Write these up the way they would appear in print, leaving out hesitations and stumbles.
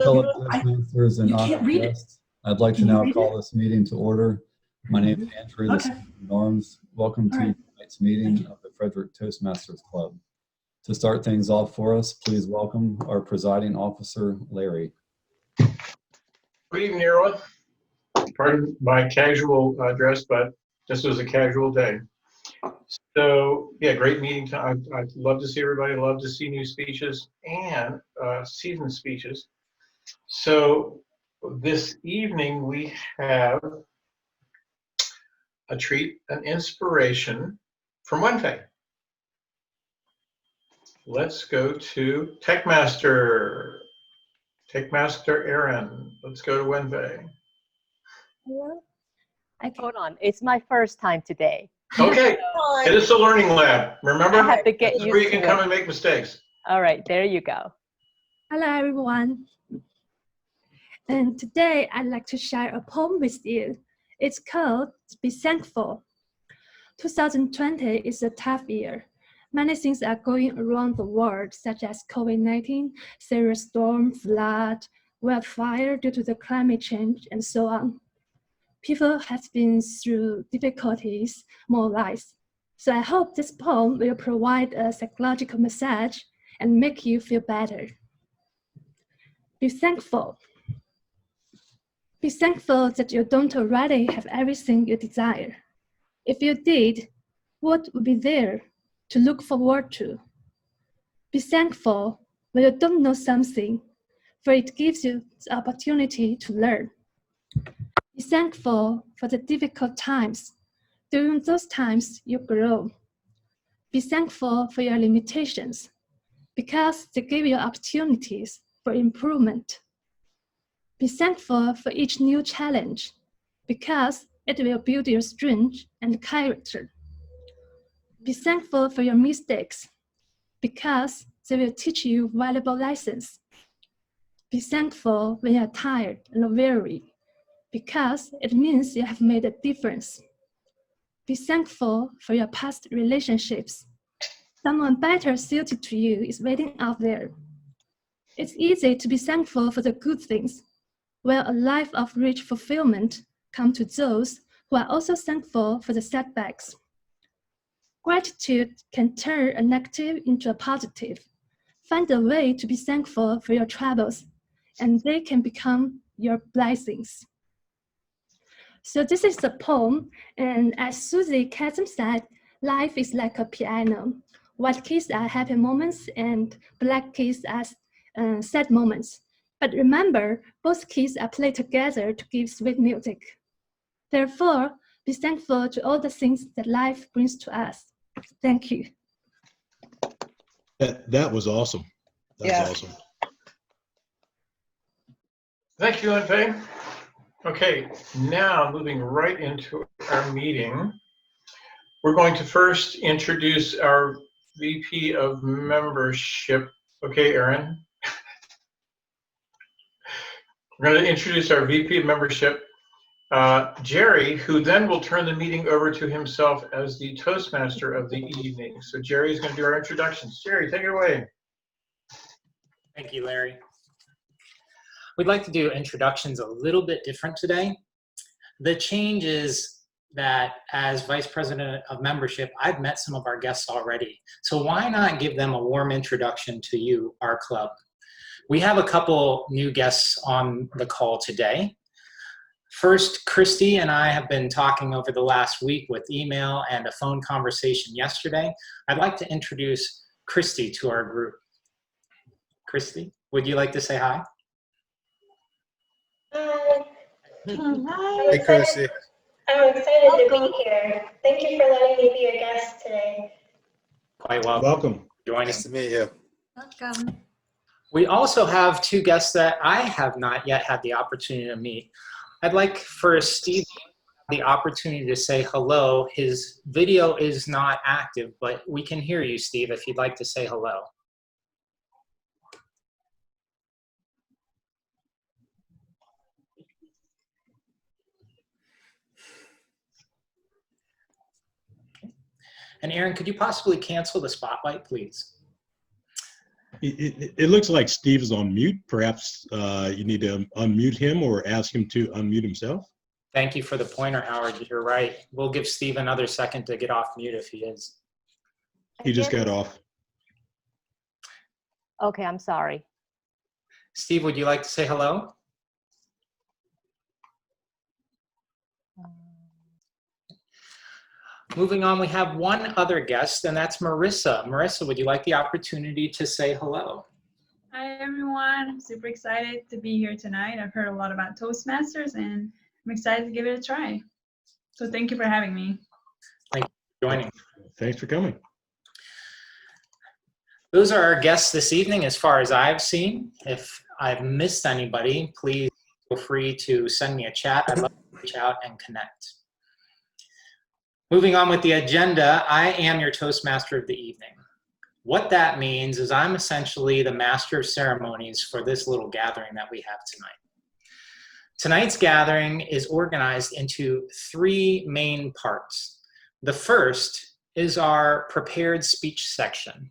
Fellow Toastmasters and honored guests, I'd like to now call this meeting to order. My name is Andrew, this is Norms. Welcome to tonight's meeting of the Frederick Toastmasters Club. To start things off for us, please welcome our presiding officer, Larry. Good evening, everyone. Pardon my casual dress, but this was a casual day. So, yeah, great meeting. I'd love to see everybody, love to see new speeches and seasoned speeches. So this evening we have a treat, an inspiration from Wenfei. Let's go to Techmaster Aaron. Let's go to Wenfei. Hello. Hold on, it's my first time today. Okay, it is a learning lab. Remember, I have to get this is used where you to can come it. and make mistakes. All right, there you go. Hello, everyone. And today I'd like to share a poem with you. It's called Be Thankful. 2020 is a tough year. Many things are going around the world, such as COVID-19, serious storm, flood, wildfire due to the climate change, and so on. People have been through difficulties more lives. So I hope this poem will provide a psychological message and make you feel better. Be thankful. Be thankful that you don't already have everything you desire. If you did, what would be there to look forward to? Be thankful when you don't know something, for it gives you the opportunity to learn. Be thankful for the difficult times. During those times, you grow. Be thankful for your limitations, because they give you opportunities for improvement. Be thankful for each new challenge, because it will build your strength and character. Be thankful for your mistakes, because they will teach you valuable lessons. Be thankful when you are tired and weary, because it means you have made a difference. Be thankful for your past relationships. Someone better suited to you is waiting out there. It's easy to be thankful for the good things, while a life of rich fulfillment comes to those who are also thankful for the setbacks. Gratitude can turn a negative into a positive. Find a way to be thankful for your troubles, and they can become your blessings. So this is the poem, and as Susie Chasm said, life is like a piano. White keys are happy moments, and black keys are sad moments. But remember, both keys are played together to give sweet music. Therefore, be thankful to all the things that life brings to us. Thank you. That was awesome. That was awesome. Thank you, Wenfei. Okay, now moving right into our meeting. We're going to first introduce our VP of Membership. Okay, Aaron. We're going to introduce our VP of Membership, Jerry, who then will turn the meeting over to himself as the Toastmaster of the evening. So Jerry is going to do our introductions. Jerry, take it away. Thank you, Larry. We'd like to do introductions a little bit different today. The change is that as Vice President of Membership, I've met some of our guests already. So why not give them a warm introduction to you, our club? We have a couple new guests on the call today. First, Christy and I have been talking over the last week with email and a phone conversation yesterday. I'd like to introduce Christy to our group. Christy, would you like to say hi? Hi. Hey, Chrissy. I'm excited to be here. Thank you for letting me be your guest today. Quite welcome. Welcome. Join Nice us. to meet you. Welcome. We also have two guests that I have not yet had the opportunity to meet. I'd like for Steve the opportunity to say hello. His video is not active, but we can hear you, Steve, if you'd like to say hello. And Aaron, could you possibly cancel the spotlight, please? It looks like Steve is on mute. Perhaps you need to unmute him or ask him to unmute himself. Thank you for the pointer, Howard. You're right. We'll give Steve another second to get off mute if he is. He just got off. Okay, I'm sorry. Steve, would you like to say hello? Moving on, we have one other guest, and that's Marissa. Marissa, would you like the opportunity to say hello? Hi, everyone. I'm super excited to be here tonight. I've heard a lot about Toastmasters, and I'm excited to give it a try. So thank you for having me. Thank you for joining. Thanks for coming. Those are our guests this evening as far as I've seen. If I've missed anybody, please feel free to send me a chat. I'd love to reach out and connect. Moving on with the agenda, I am your Toastmaster of the evening. What that means is I'm essentially the master of ceremonies for this little gathering that we have tonight. Tonight's gathering is organized into 3 main parts. The first is our prepared speech section.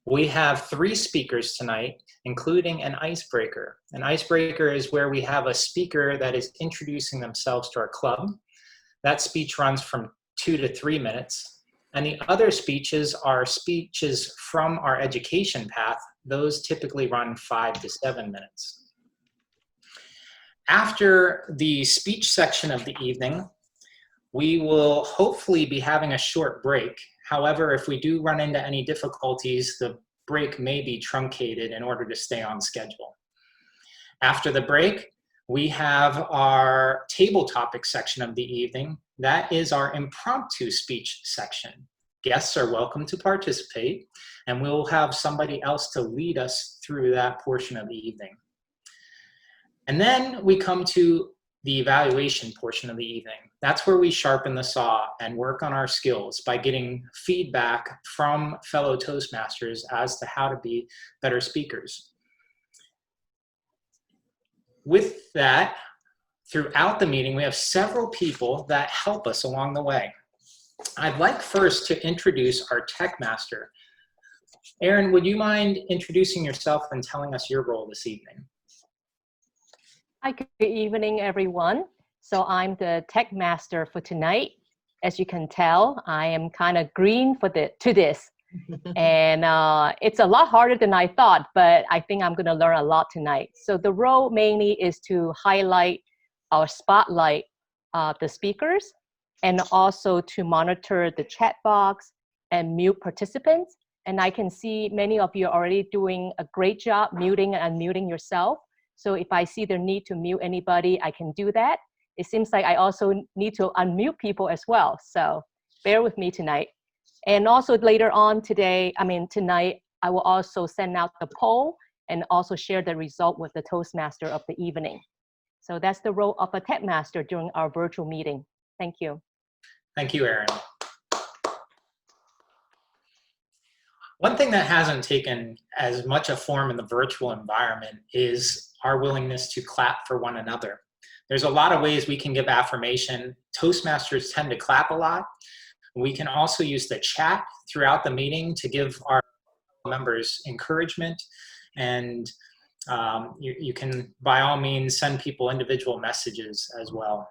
We have 3 speakers tonight, including an icebreaker. An icebreaker is where we have a speaker that is introducing themselves to our club. That speech runs from 2 to 3 minutes. And the other speeches are speeches from our education path. Those typically run 5 to 7 minutes. After the speech section of the evening, we will hopefully be having a short break. However, if we do run into any difficulties, the break may be truncated in order to stay on schedule. After the break, we have our table topic section of the evening. That is our impromptu speech section. Guests are welcome to participate, and we'll have somebody else to lead us through that portion of the evening. And then we come to the evaluation portion of the evening. That's where we sharpen the saw and work on our skills by getting feedback from fellow Toastmasters as to how to be better speakers. With that, throughout the meeting, we have several people that help us along the way. I'd like first to introduce our Tech Master. Aaron, would you mind introducing yourself and telling us your role this evening? Hi, good evening, everyone. So I'm the Tech Master for tonight. As you can tell, I am kind of green to this. And it's a lot harder than I thought, but I think I'm going to learn a lot tonight. So the role mainly is to highlight or spotlight the speakers, and also to monitor the chat box and mute participants. And I can see many of you are already doing a great job muting and unmuting yourself. So if I see the need to mute anybody, I can do that. It seems like I also need to unmute people as well. So bear with me tonight. And also later on tonight, I will also send out the poll and also share the result with the Toastmaster of the evening. So that's the role of a Tech Master during our virtual meeting. Thank you. Thank you, Aaron. One thing that hasn't taken as much a form in the virtual environment is our willingness to clap for one another. There's a lot of ways we can give affirmation. Toastmasters tend to clap a lot. We can also use the chat throughout the meeting to give our members encouragement, and you can, by all means, send people individual messages as well.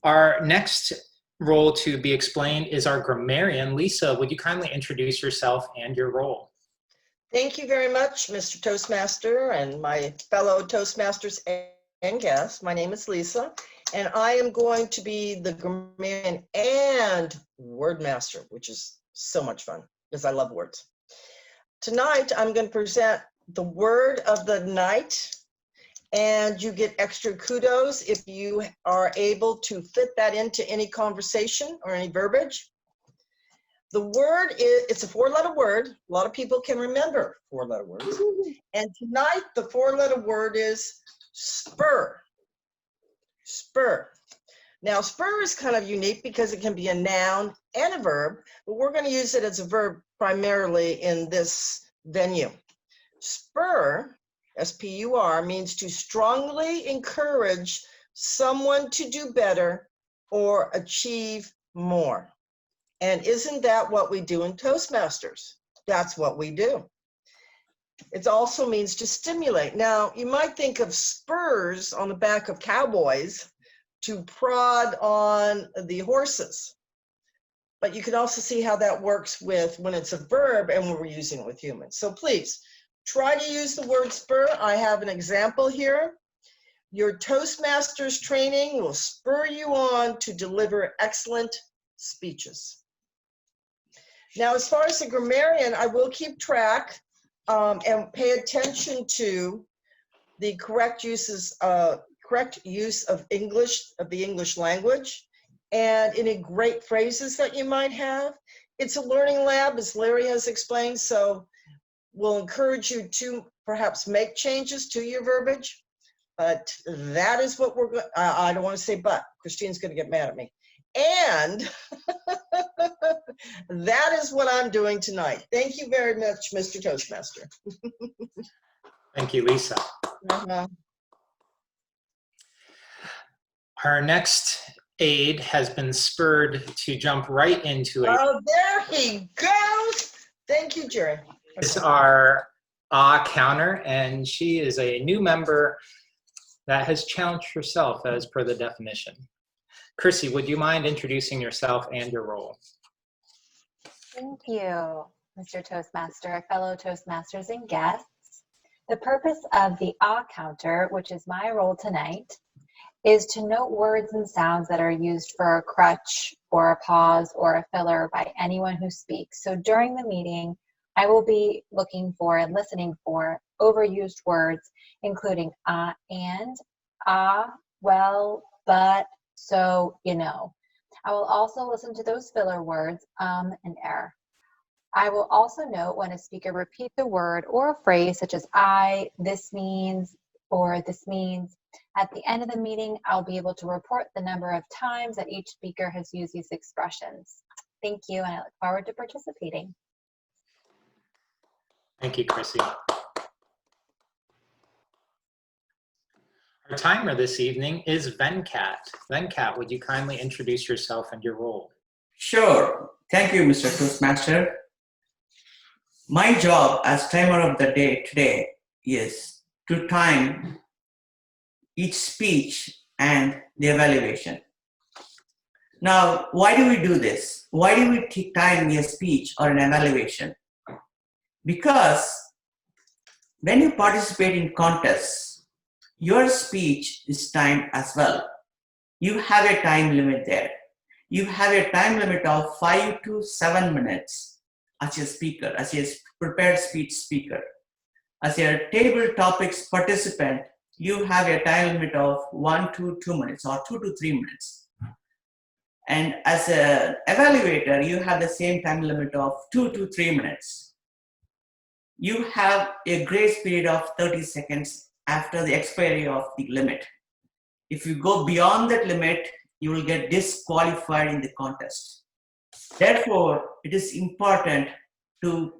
Our next role to be explained is our grammarian. Lisa, would you kindly introduce yourself and your role? Thank you very much, Mr. Toastmaster and my fellow Toastmasters and guests. My name is Lisa, and I am going to be the grammarian and word master, which is so much fun because I love words. Tonight, I'm going to present the word of the night, and you get extra kudos if you are able to fit that into any conversation or any verbiage. The word is, it's a 4-letter word. A lot of people can remember 4-letter words. And tonight, the 4-letter word is spur. Spur. Now, spur is kind of unique because it can be a noun and a verb, but we're going to use it as a verb primarily in this venue. Spur, S-P-U-R, means to strongly encourage someone to do better or achieve more. And isn't that what we do in Toastmasters? That's what we do. It also means to stimulate. Now, you might think of spurs on the back of cowboys to prod on the horses. But you can also see how that works with when it's a verb and when we're using it with humans. So please try to use the word spur. I have an example here. Your Toastmasters training will spur you on to deliver excellent speeches. Now, as far as the grammarian, I will keep track and pay attention to the correct use of English, of the English language, and any great phrases that you might have. It's a learning lab, as Larry has explained, so we'll encourage you to perhaps make changes to your verbiage, but that is what we're going, I don't want to say but, Christine's going to get mad at me. And that is what I'm doing tonight. Thank you very much, Mr. Toastmaster. Thank you, Lisa. Our next aide has been spurred to jump right into it. Oh, there he goes. Thank you, Jerry. It's our counter, and she is a new member that has challenged herself as per the definition. Chrissy, would you mind introducing yourself and your role? Thank you, Mr. Toastmaster, fellow Toastmasters and guests. The purpose of the counter, which is my role tonight, is to note words and sounds that are used for a crutch or a pause or a filler by anyone who speaks. So during the meeting, I will be looking for and listening for overused words, including and, well, but, so, you know. I will also listen to those filler words, and er. I will also note when a speaker repeats a word or a phrase such as this means, or this means. At the end of the meeting, I'll be able to report the number of times that each speaker has used these expressions. Thank you, and I look forward to participating. Thank you, Chrissy. Our timer this evening is Venkat. Venkat, would you kindly introduce yourself and your role? Sure. Thank you, Mr. Toastmaster. My job as timer of the day today is to time each speech and the evaluation. Now, why do we do this? Why do we time a speech or an evaluation? Because when you participate in contests, your speech is timed as well. You have a time limit there. You have a time limit of 5 to 7 minutes as a speaker, as a prepared speech speaker. As a table topics participant, you have a time limit of 1 to 2 minutes or 2 to 3 minutes. And as an evaluator, you have the same time limit of 2 to 3 minutes. You have a grace period of 30 seconds after the expiry of the limit. If you go beyond that limit, you will get disqualified in the contest. Therefore, it is important to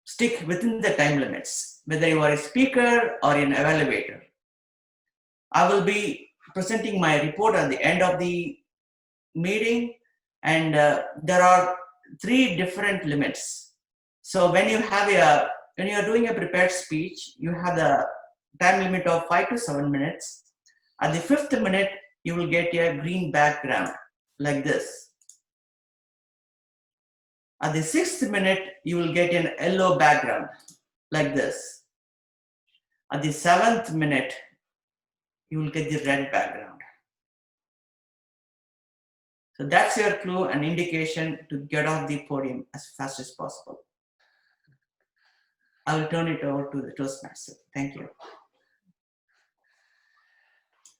stick within the time limits, whether you are a speaker or an evaluator. I will be presenting my report at the end of the meeting, and there are 3 different limits. So when you have when you are doing a prepared speech, you have the time limit of 5 to 7 minutes. At the 5th minute, you will get a green background like this. At the 6th minute, you will get an yellow background like this. At the 7th minute, you will get the red background. So that's your clue and indication to get off the podium as fast as possible. I will turn it over to the Toastmaster. Thank you.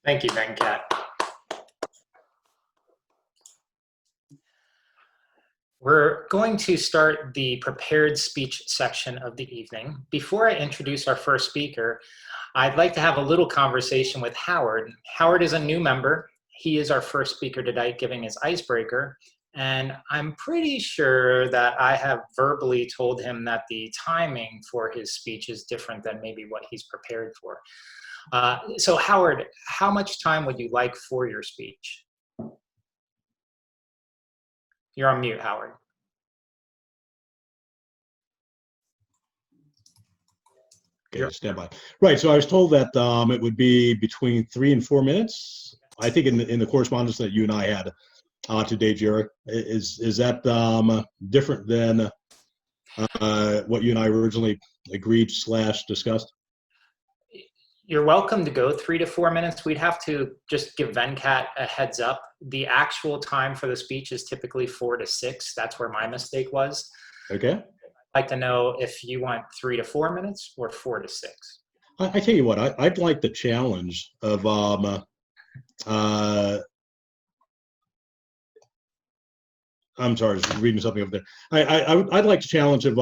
Thank you, Venkat. We're going to start the prepared speech section of the evening. Before I introduce our first speaker, I'd like to have a little conversation with Howard. Howard is a new member. He is our first speaker tonight, giving his icebreaker. And I'm pretty sure that I have verbally told him that the timing for his speech is different than maybe what he's prepared for. So Howard, how much time would you like for your speech? You're on mute, Howard. Okay, stand by. Right, so I was told that it would be between 3 and 4 minutes. I think in the correspondence that you and I had today, Jerry, is that different than what you and I originally agreed / discussed? You're welcome to go 3 to 4 minutes. We'd have to just give Venkat a heads up. The actual time for the speech is typically 4 to 6. That's where my mistake was. Okay. I'd like to know if you want 3 to 4 minutes or 4 to 6. I tell you what, I'd like the challenge of I'm sorry, I was reading something over there. I'd like the challenge of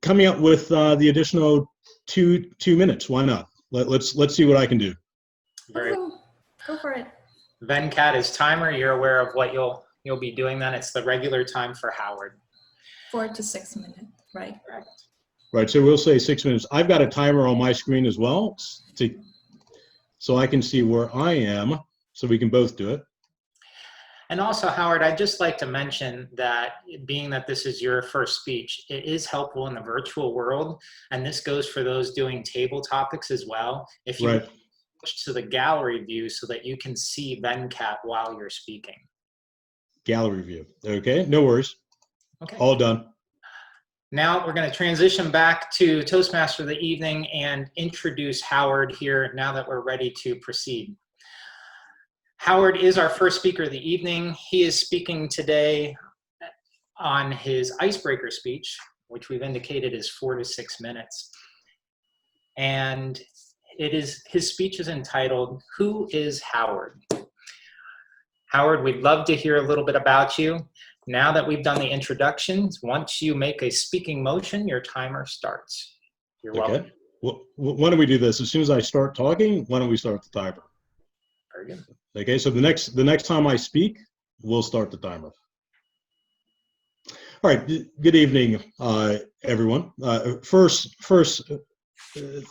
coming up with the additional two minutes. Why not? Let's see what I can do. Very Go for it. Venkat is timer. You're aware of what you'll be doing then. It's the regular time for Howard. 4 to 6 minutes, right? Correct. Right, so we'll say 6 minutes. I've got a timer on my screen as well, so I can see where I am, so we can both do it. And also, Howard, I'd just like to mention that being that this is your first speech, it is helpful in the virtual world, and this goes for those doing table topics as well. If you Right. switch to the gallery view so that you can see Venkat while you're speaking. Gallery view. Okay, no worries. Okay. All done. Now we're going to transition back to Toastmaster of the evening and introduce Howard here now that we're ready to proceed. Howard is our first speaker of the evening. He is speaking today on his icebreaker speech, which we've indicated is 4 to 6 minutes. And his speech is entitled, "Who is Howard?" Howard, we'd love to hear a little bit about you. Now that we've done the introductions, once you make a speaking motion, your timer starts. You're welcome. Okay. Well, why don't we do this? As soon as I start talking, why don't we start the timer? Very good. Okay, so the next time I speak, we'll start the timer. All right, good evening, everyone. First,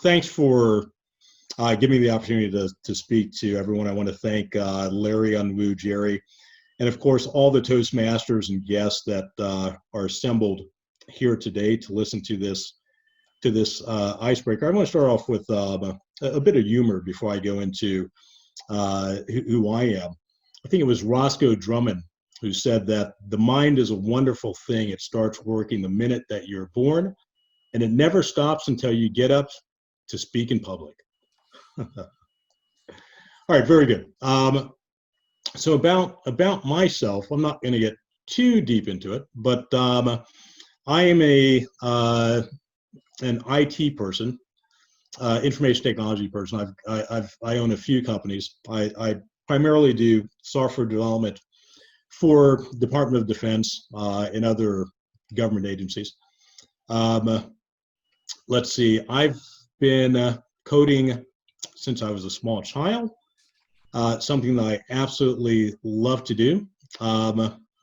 thanks for giving me the opportunity to speak to everyone. I want to thank Larry, Unwoo, Jerry, and of course, all the Toastmasters and guests that are assembled here today to listen to this icebreaker. I want to start off with a bit of humor before I go into who I am. I think it was Roscoe Drummond who said that the mind is a wonderful thing. It starts working the minute that you're born, and it never stops until you get up to speak in public. All right, very good. So about myself, I'm not going to get too deep into it, but I am an IT person. Information technology person. I own a few companies. I primarily do software development for Department of Defense and other government agencies. Let's see. I've been coding since I was a small child. Something that I absolutely love to do.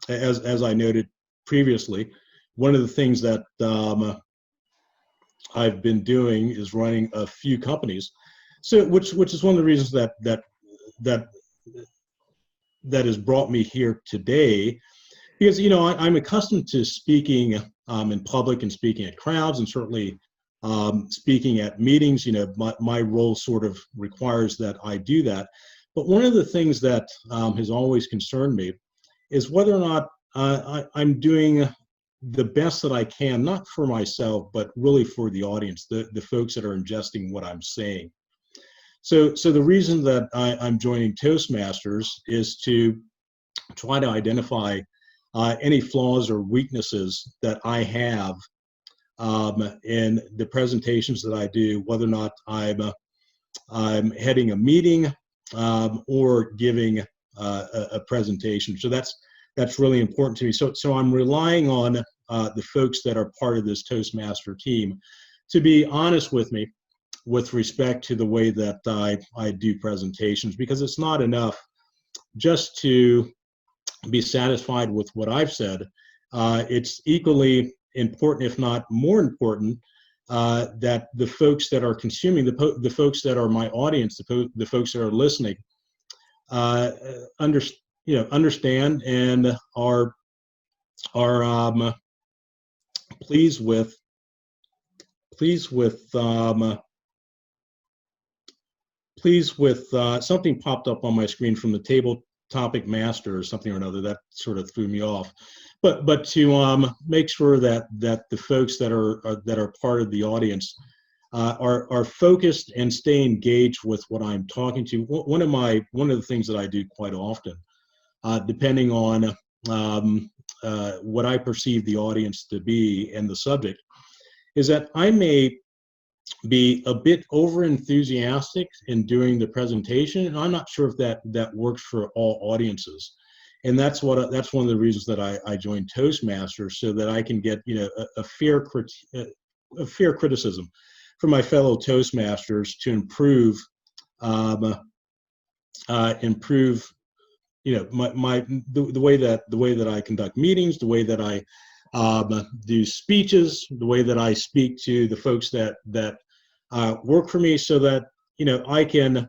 As I noted previously, one of the things that I've been doing is running a few companies, so which is one of the reasons that has brought me here today, because I'm accustomed to speaking in public and speaking at crowds, and certainly speaking at meetings. My role sort of requires that I do that. But one of the things that has always concerned me is whether or not I'm doing the best that I can, not for myself, but really for the audience, the folks that are ingesting what I'm saying. So the reason that I'm joining Toastmasters is to try to identify any flaws or weaknesses that I have in the presentations that I do, whether or not I'm heading a meeting or giving a presentation. So that's really important to me. So I'm relying on the folks that are part of this Toastmaster team to be honest with me with respect to the way that I do presentations, because it's not enough just to be satisfied with what I've said. It's equally important, if not more important, that the folks that are consuming, the folks that are my audience, the folks that are listening, understand and are pleased with pleased with something popped up on my screen from the table topic master or something or another that sort of threw me off. But to make sure that the folks that are part of the audience are focused and stay engaged with what I'm talking to. One of the things that I do quite often, depending on what I perceive the audience to be and the subject, is that I may be a bit over enthusiastic in doing the presentation, and I'm not sure if that works for all audiences. And that's one of the reasons that I joined Toastmasters, so that I can get a fair criticism from my fellow Toastmasters to improve the way that I conduct meetings, the way that I do speeches, the way that I speak to the folks that work for me, so that I can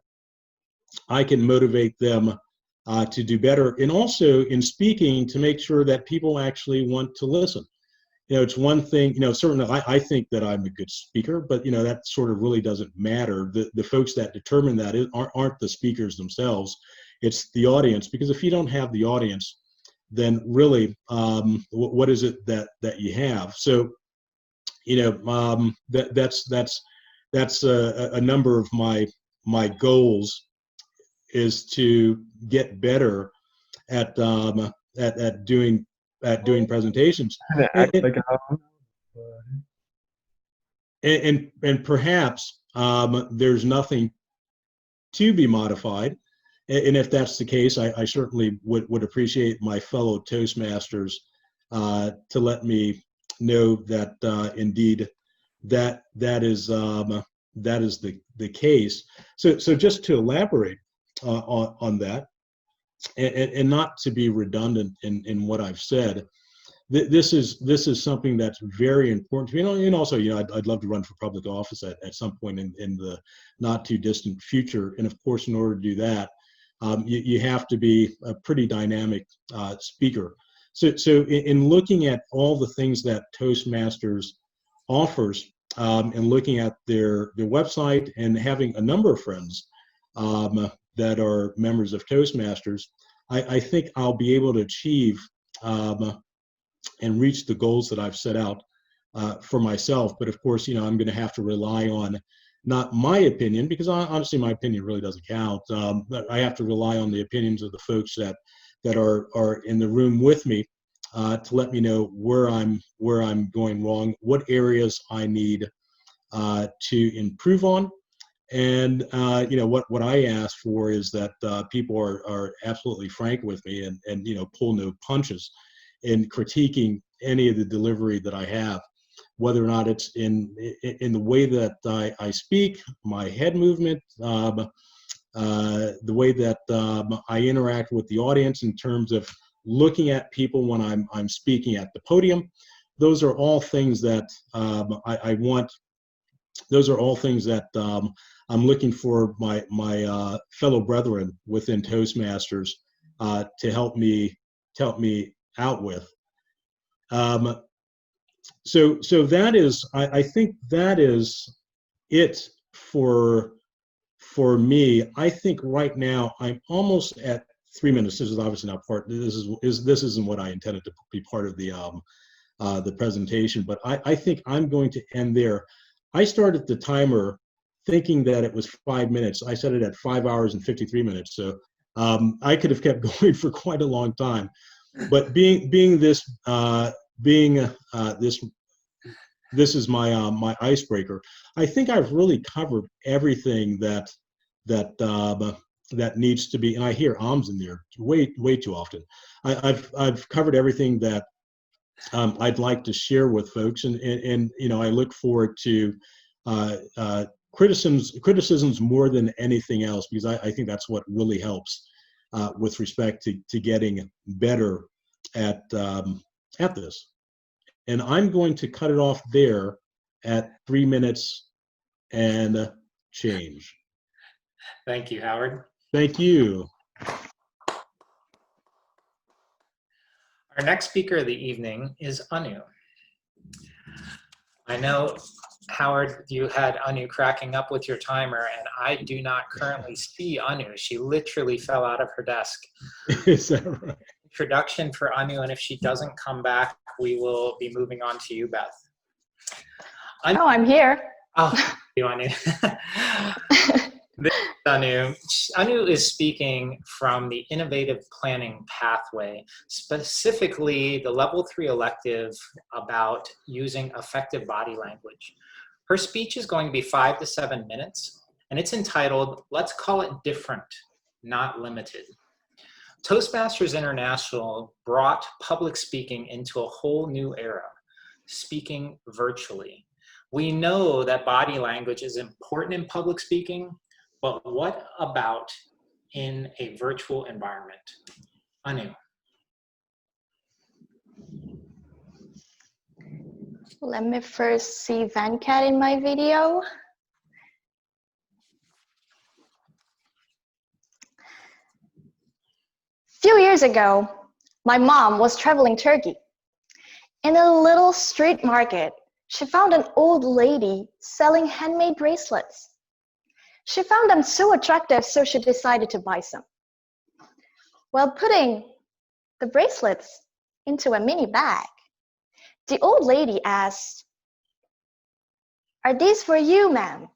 motivate them to do better, and also in speaking to make sure that people actually want to listen. It's one thing, certainly I think that I'm a good speaker, but that sort of really doesn't matter. The folks that determine that aren't the speakers themselves, it's the audience. Because if you don't have the audience, then really, what is it that you have? So, that's a number of my goals, is to get better at doing presentations, and perhaps there's nothing to be modified. And if that's the case, I certainly would appreciate my fellow Toastmasters to let me know that indeed that is the case. So just to elaborate on that, and not to be redundant in what I've said, this is something that's very important to me. And also, I'd love to run for public office at some point in the not too distant future. And of course, in order to do that, you have to be a pretty dynamic speaker. So in looking at all the things that Toastmasters offers, and looking at their website, and having a number of friends that are members of Toastmasters, I think I'll be able to achieve and reach the goals that I've set out for myself. But of course, I'm going to have to rely on not my opinion, because honestly, my opinion really doesn't count. I have to rely on the opinions of the folks that are in the room with me to let me know where I'm going wrong, what areas I need to improve on. And what I ask for is that people are absolutely frank with me, and pull no punches in critiquing any of the delivery that I have, whether or not it's in the way that I speak, my head movement, the way that I interact with the audience in terms of looking at people when I'm speaking at the podium. Those are all things that I want. Those are all things that I'm looking for my fellow brethren within Toastmasters to help me out with. So that is, I think that is it for me. I think right now I'm almost at 3 minutes. This is obviously not part. This isn't what I intended to be part of the presentation. But I think I'm going to end there. I started the timer thinking that it was 5 minutes. I set it at 5 hours and 53 minutes. So I could have kept going for quite a long time. But this is my icebreaker. I think I've really covered everything that needs to be. And I hear ums in there way too often. I've covered everything that I'd like to share with folks, and I look forward to criticisms more than anything else, because I think that's what really helps with respect to getting better at this. And I'm going to cut it off there at 3 minutes and change. Thank you, Howard. Thank you. Our next speaker of the evening is Anu. I know Howard, you had Anu cracking up with your timer, and I do not currently see Anu. She literally fell out of her desk. Is that right? Introduction For Anu, and if she doesn't come back, we will be moving on to you, Beth. Oh, I'm here. Oh, you Anu. This is Anu. Anu is speaking from the Innovative Planning Pathway, specifically the Level 3 elective about using effective body language. Her speech is going to be 5 to 7 minutes, and it's entitled, Let's Call It Different, Not Limited. Toastmasters International brought public speaking into a whole new era, speaking virtually. We know that body language is important in public speaking, but what about in a virtual environment? Anu. Let me first see Venkat in my video. Few years ago, my mom was traveling Turkey. In a little street market, she found an old lady selling handmade bracelets. She found them so attractive, so she decided to buy some. While putting the bracelets into a mini bag, the old lady asked, "Are these for you, ma'am?"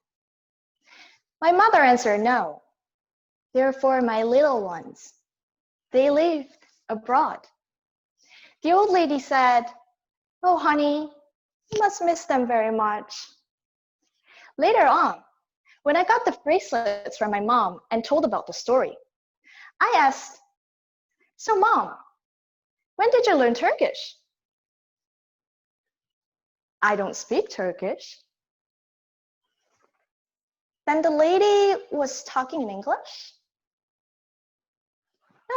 My mother answered, "No, they're for my little ones. They lived abroad." The old lady said, "Oh, honey, you must miss them very much." Later on, when I got the bracelets from my mom and told about the story, I asked, "So, Mom, when did you learn Turkish?" "I don't speak Turkish." Then the lady was talking in English?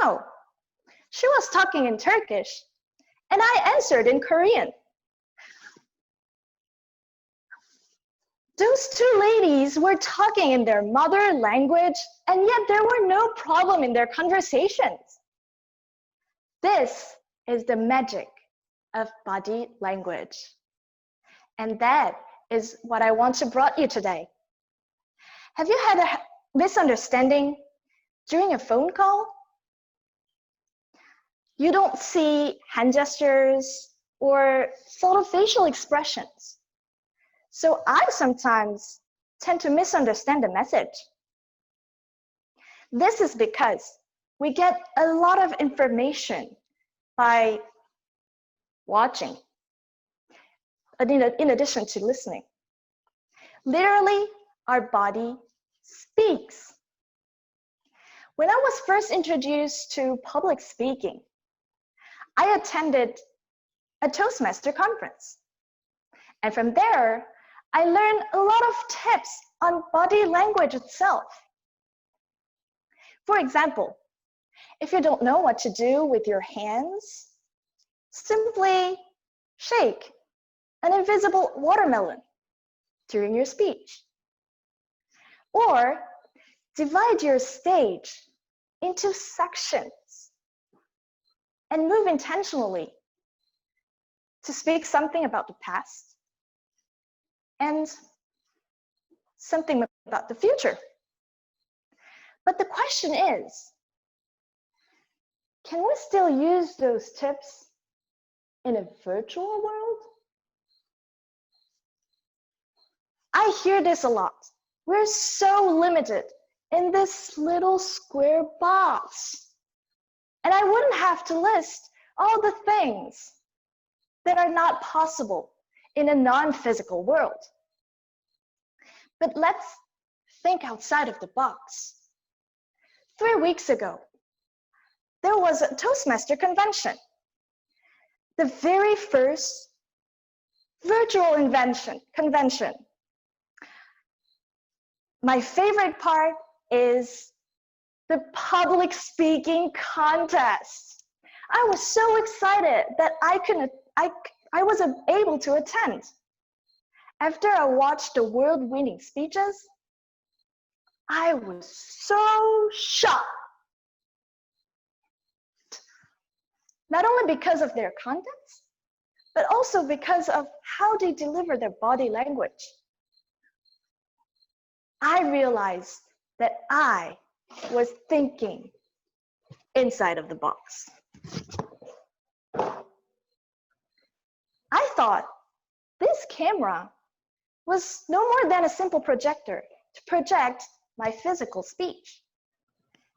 No, she was talking in Turkish, and I answered in Korean. Those two ladies were talking in their mother language, and yet there were no problem in their conversations. This is the magic of body language. And that is what I want to brought you today. Have you had a misunderstanding during a phone call? You don't see hand gestures or subtle facial expressions. So I sometimes tend to misunderstand the message. This is because we get a lot of information by watching, in addition to listening. Literally, our body speaks. When I was first introduced to public speaking, I attended a Toastmaster conference. And from there, I learned a lot of tips on body language itself. For example, if you don't know what to do with your hands, simply shake an invisible watermelon during your speech. Or divide your stage into sections and move intentionally to speak something about the past and something about the future. But the question is, can we still use those tips in a virtual world? I hear this a lot. We're so limited in this little square box. And I wouldn't have to list all the things that are not possible in a non-physical world. But let's think outside of the box. 3 weeks ago, there was a Toastmaster convention, the very first virtual convention. My favorite part is the public speaking contest. I was so excited that I was able to attend. After I watched the world-winning speeches, I was so shocked. Not only because of their contents, but also because of how they deliver their body language. I realized that I was thinking inside of the box. I thought this camera was no more than a simple projector to project my physical speech.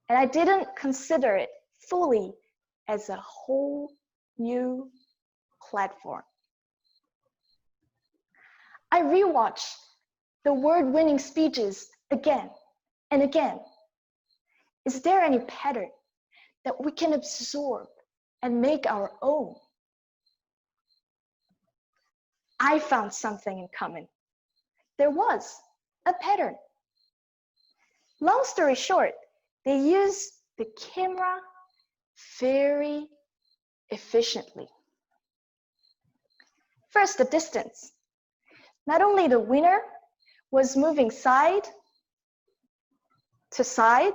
And I didn't consider it fully as a whole new platform. I rewatched the word-winning speeches again and again. Is there any pattern that we can absorb and make our own? I found something in common. There was a pattern. Long story short, they used the camera very efficiently. First, the distance. Not only the winner was moving side to side,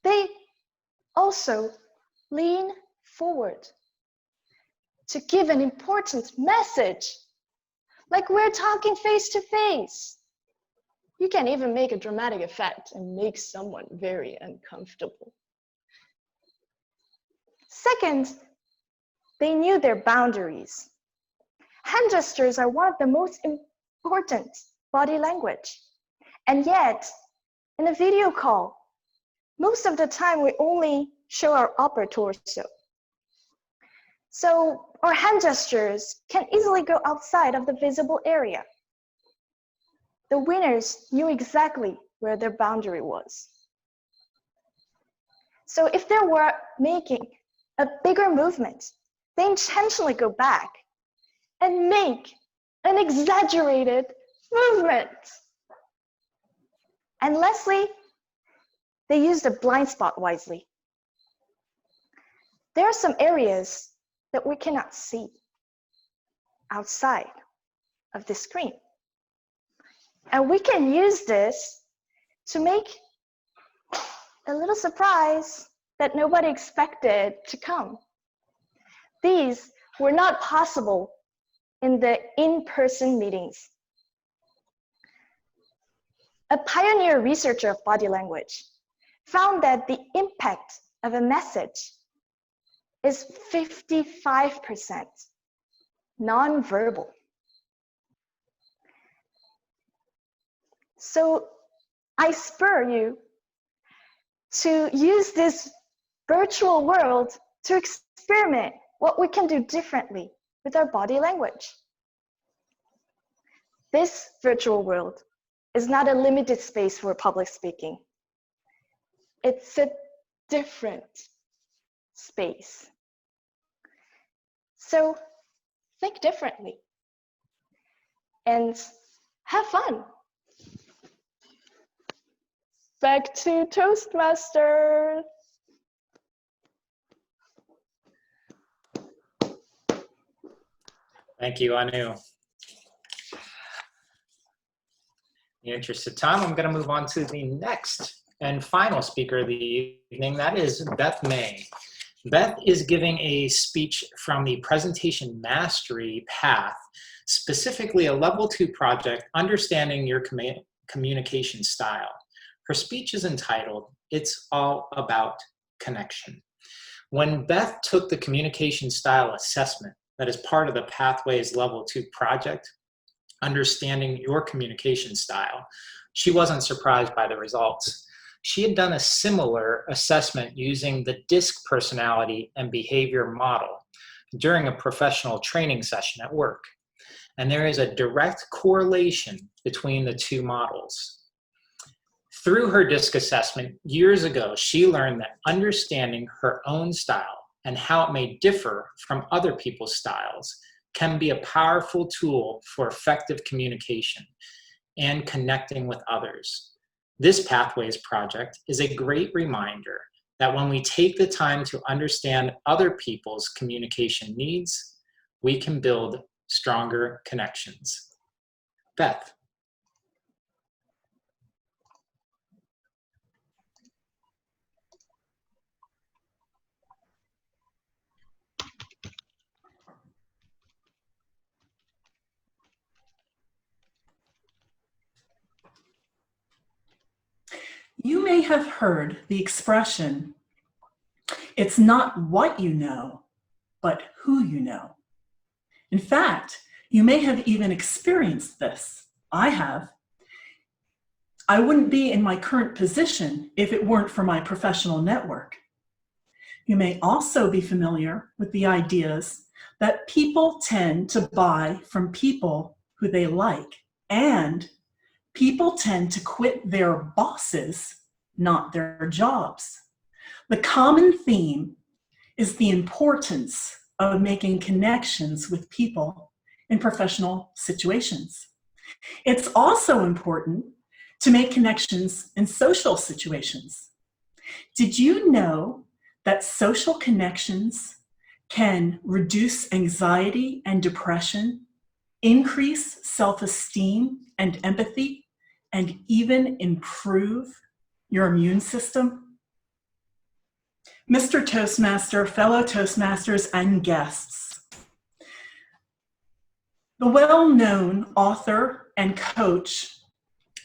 they also lean forward to give an important message, like we're talking face to face. You can even make a dramatic effect and make someone very uncomfortable. Second, they knew their boundaries. Hand gestures are one of the most important body language. And yet, in a video call, most of the time we only show our upper torso. So our hand gestures can easily go outside of the visible area. The winners knew exactly where their boundary was. So if they were making a bigger movement, they intentionally go back and make an exaggerated movement. And lastly, they used a blind spot wisely. There are some areas that we cannot see outside of the screen. And we can use this to make a little surprise that nobody expected to come. These were not possible in the in-person meetings. A pioneer researcher of body language found that the impact of a message is 55% nonverbal. So I spur you to use this virtual world to experiment what we can do differently with our body language. This virtual world is not a limited space for public speaking. It's a different space. So think differently and have fun. Back to Toastmaster. Thank you, Anu. In the interest of time, I'm going to move on to the next and final speaker of the evening. That is Beth May. Beth is giving a speech from the Presentation Mastery Path, specifically a Level 2 project, Understanding Your Communication Style. Her speech is entitled, It's All About Connection. When Beth took the communication style assessment that is part of the Pathways Level 2 project, Understanding Your Communication Style, she wasn't surprised by the results. She had done a similar assessment using the DISC personality and behavior model during a professional training session at work. And there is a direct correlation between the two models. Through her DISC assessment years ago, she learned that understanding her own style and how it may differ from other people's styles can be a powerful tool for effective communication and connecting with others. This Pathways project is a great reminder that when we take the time to understand other people's communication needs, we can build stronger connections. Beth. may have heard the expression, it's not what you know, but who you know. In fact, you may have even experienced this. I have. I wouldn't be in my current position if it weren't for my professional network. You may also be familiar with the ideas that people tend to buy from people who they like, and people tend to quit their bosses, not their jobs. The common theme is the importance of making connections with people in professional situations. It's also important to make connections in social situations. Did you know that social connections can reduce anxiety and depression, increase self-esteem and empathy, and even improve your immune system? Mr. Toastmaster, fellow Toastmasters, and guests, the well-known author and coach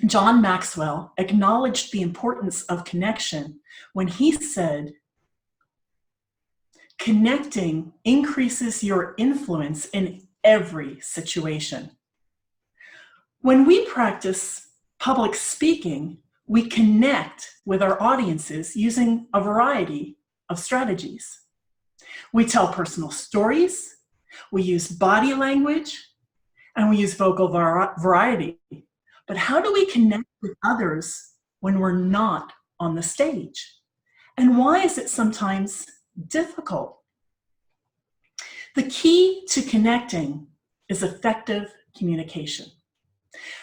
John Maxwell acknowledged the importance of connection when he said, "Connecting increases your influence in every situation." When we practice public speaking, we connect with our audiences using a variety of strategies. We tell personal stories, we use body language, and we use vocal variety. But how do we connect with others when we're not on the stage? And why is it sometimes difficult? The key to connecting is effective communication.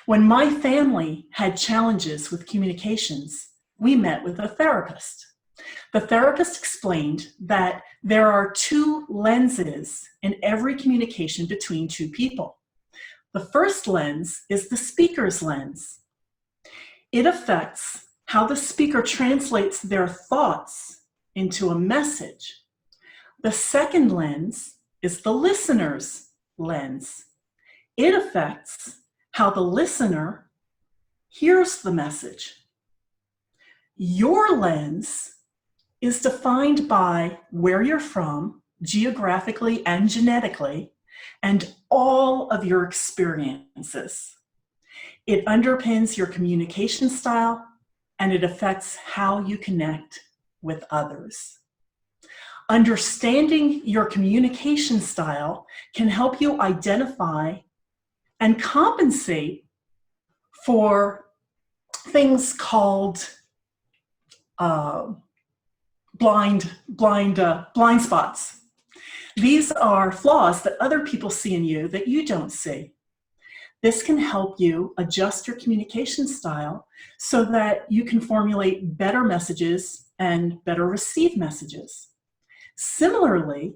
When my family had challenges with communications, we met with a therapist. The therapist explained that there are two lenses in every communication between two people. The first lens is the speaker's lens. It affects how the speaker translates their thoughts into a message. The second lens is the listener's lens. It affects how the listener hears the message. Your lens is defined by where you're from, geographically and genetically, and all of your experiences. It underpins your communication style, and it affects how you connect with others. Understanding your communication style can help you identify and compensate for things called blind spots. These are flaws that other people see in you that you don't see. This can help you adjust your communication style so that you can formulate better messages and better receive messages. Similarly,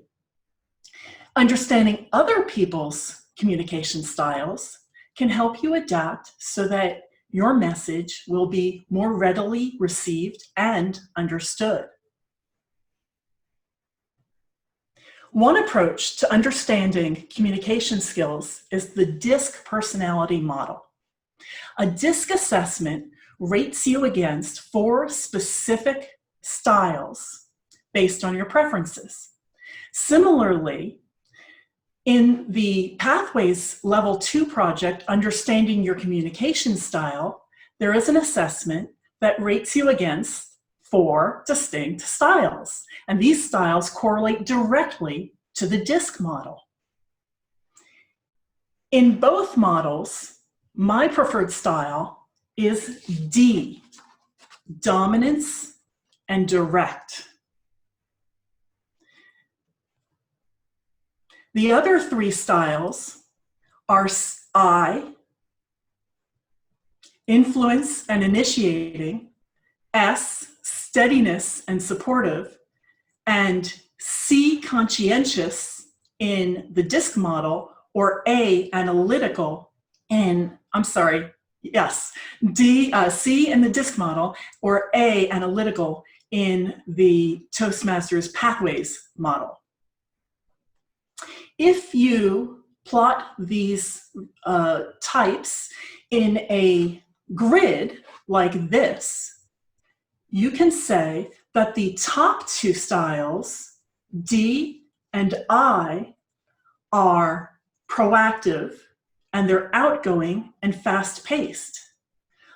understanding other people's communication styles can help you adapt so that your message will be more readily received and understood. One approach to understanding communication skills is the DISC personality model. A DISC assessment rates you against 4 specific styles based on your preferences. Similarly, in the Pathways Level 2 project, Understanding Your Communication Style, there is an assessment that rates you against 4 distinct styles, and these styles correlate directly to the DISC model. In both models, my preferred style is D, dominance and direct. The other 3 styles are I, influence and initiating, S, steadiness and supportive, and C, conscientious in the DISC model, or A, analytical in, C in the DISC model, or A, analytical in the Toastmasters Pathways model. If you plot these types in a grid like this, you can say that the top two styles, D and I, are proactive and they're outgoing and fast-paced.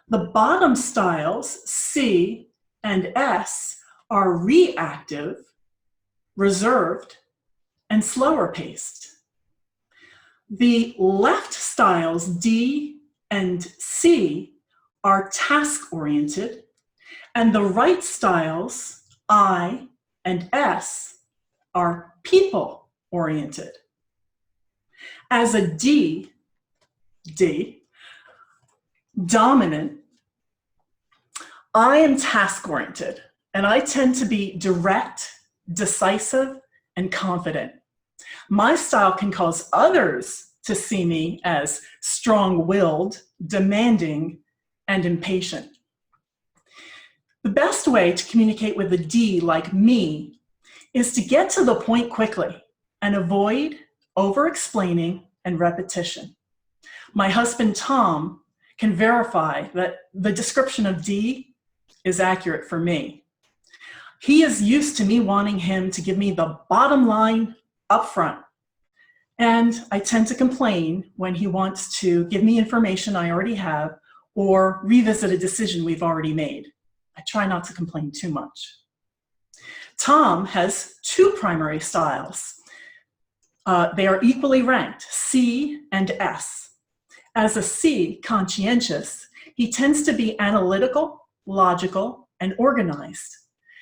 The bottom styles, C and S, are reactive, reserved, and slower paced. The left styles, D and C, are task-oriented, and the right styles, I and S, are people-oriented. As a D, dominant, I am task-oriented, and I tend to be direct, decisive, and confident. My style can cause others to see me as strong-willed, demanding, and impatient. The best way to communicate with a D like me is to get to the point quickly and avoid over-explaining and repetition. My husband, Tom, can verify that the description of D is accurate for me. He is used to me wanting him to give me the bottom line up front. And I tend to complain when he wants to give me information I already have or revisit a decision we've already made. I try not to complain too much. Tom has two primary styles. They are equally ranked, C and S. As a C, conscientious, he tends to be analytical, logical, and organized.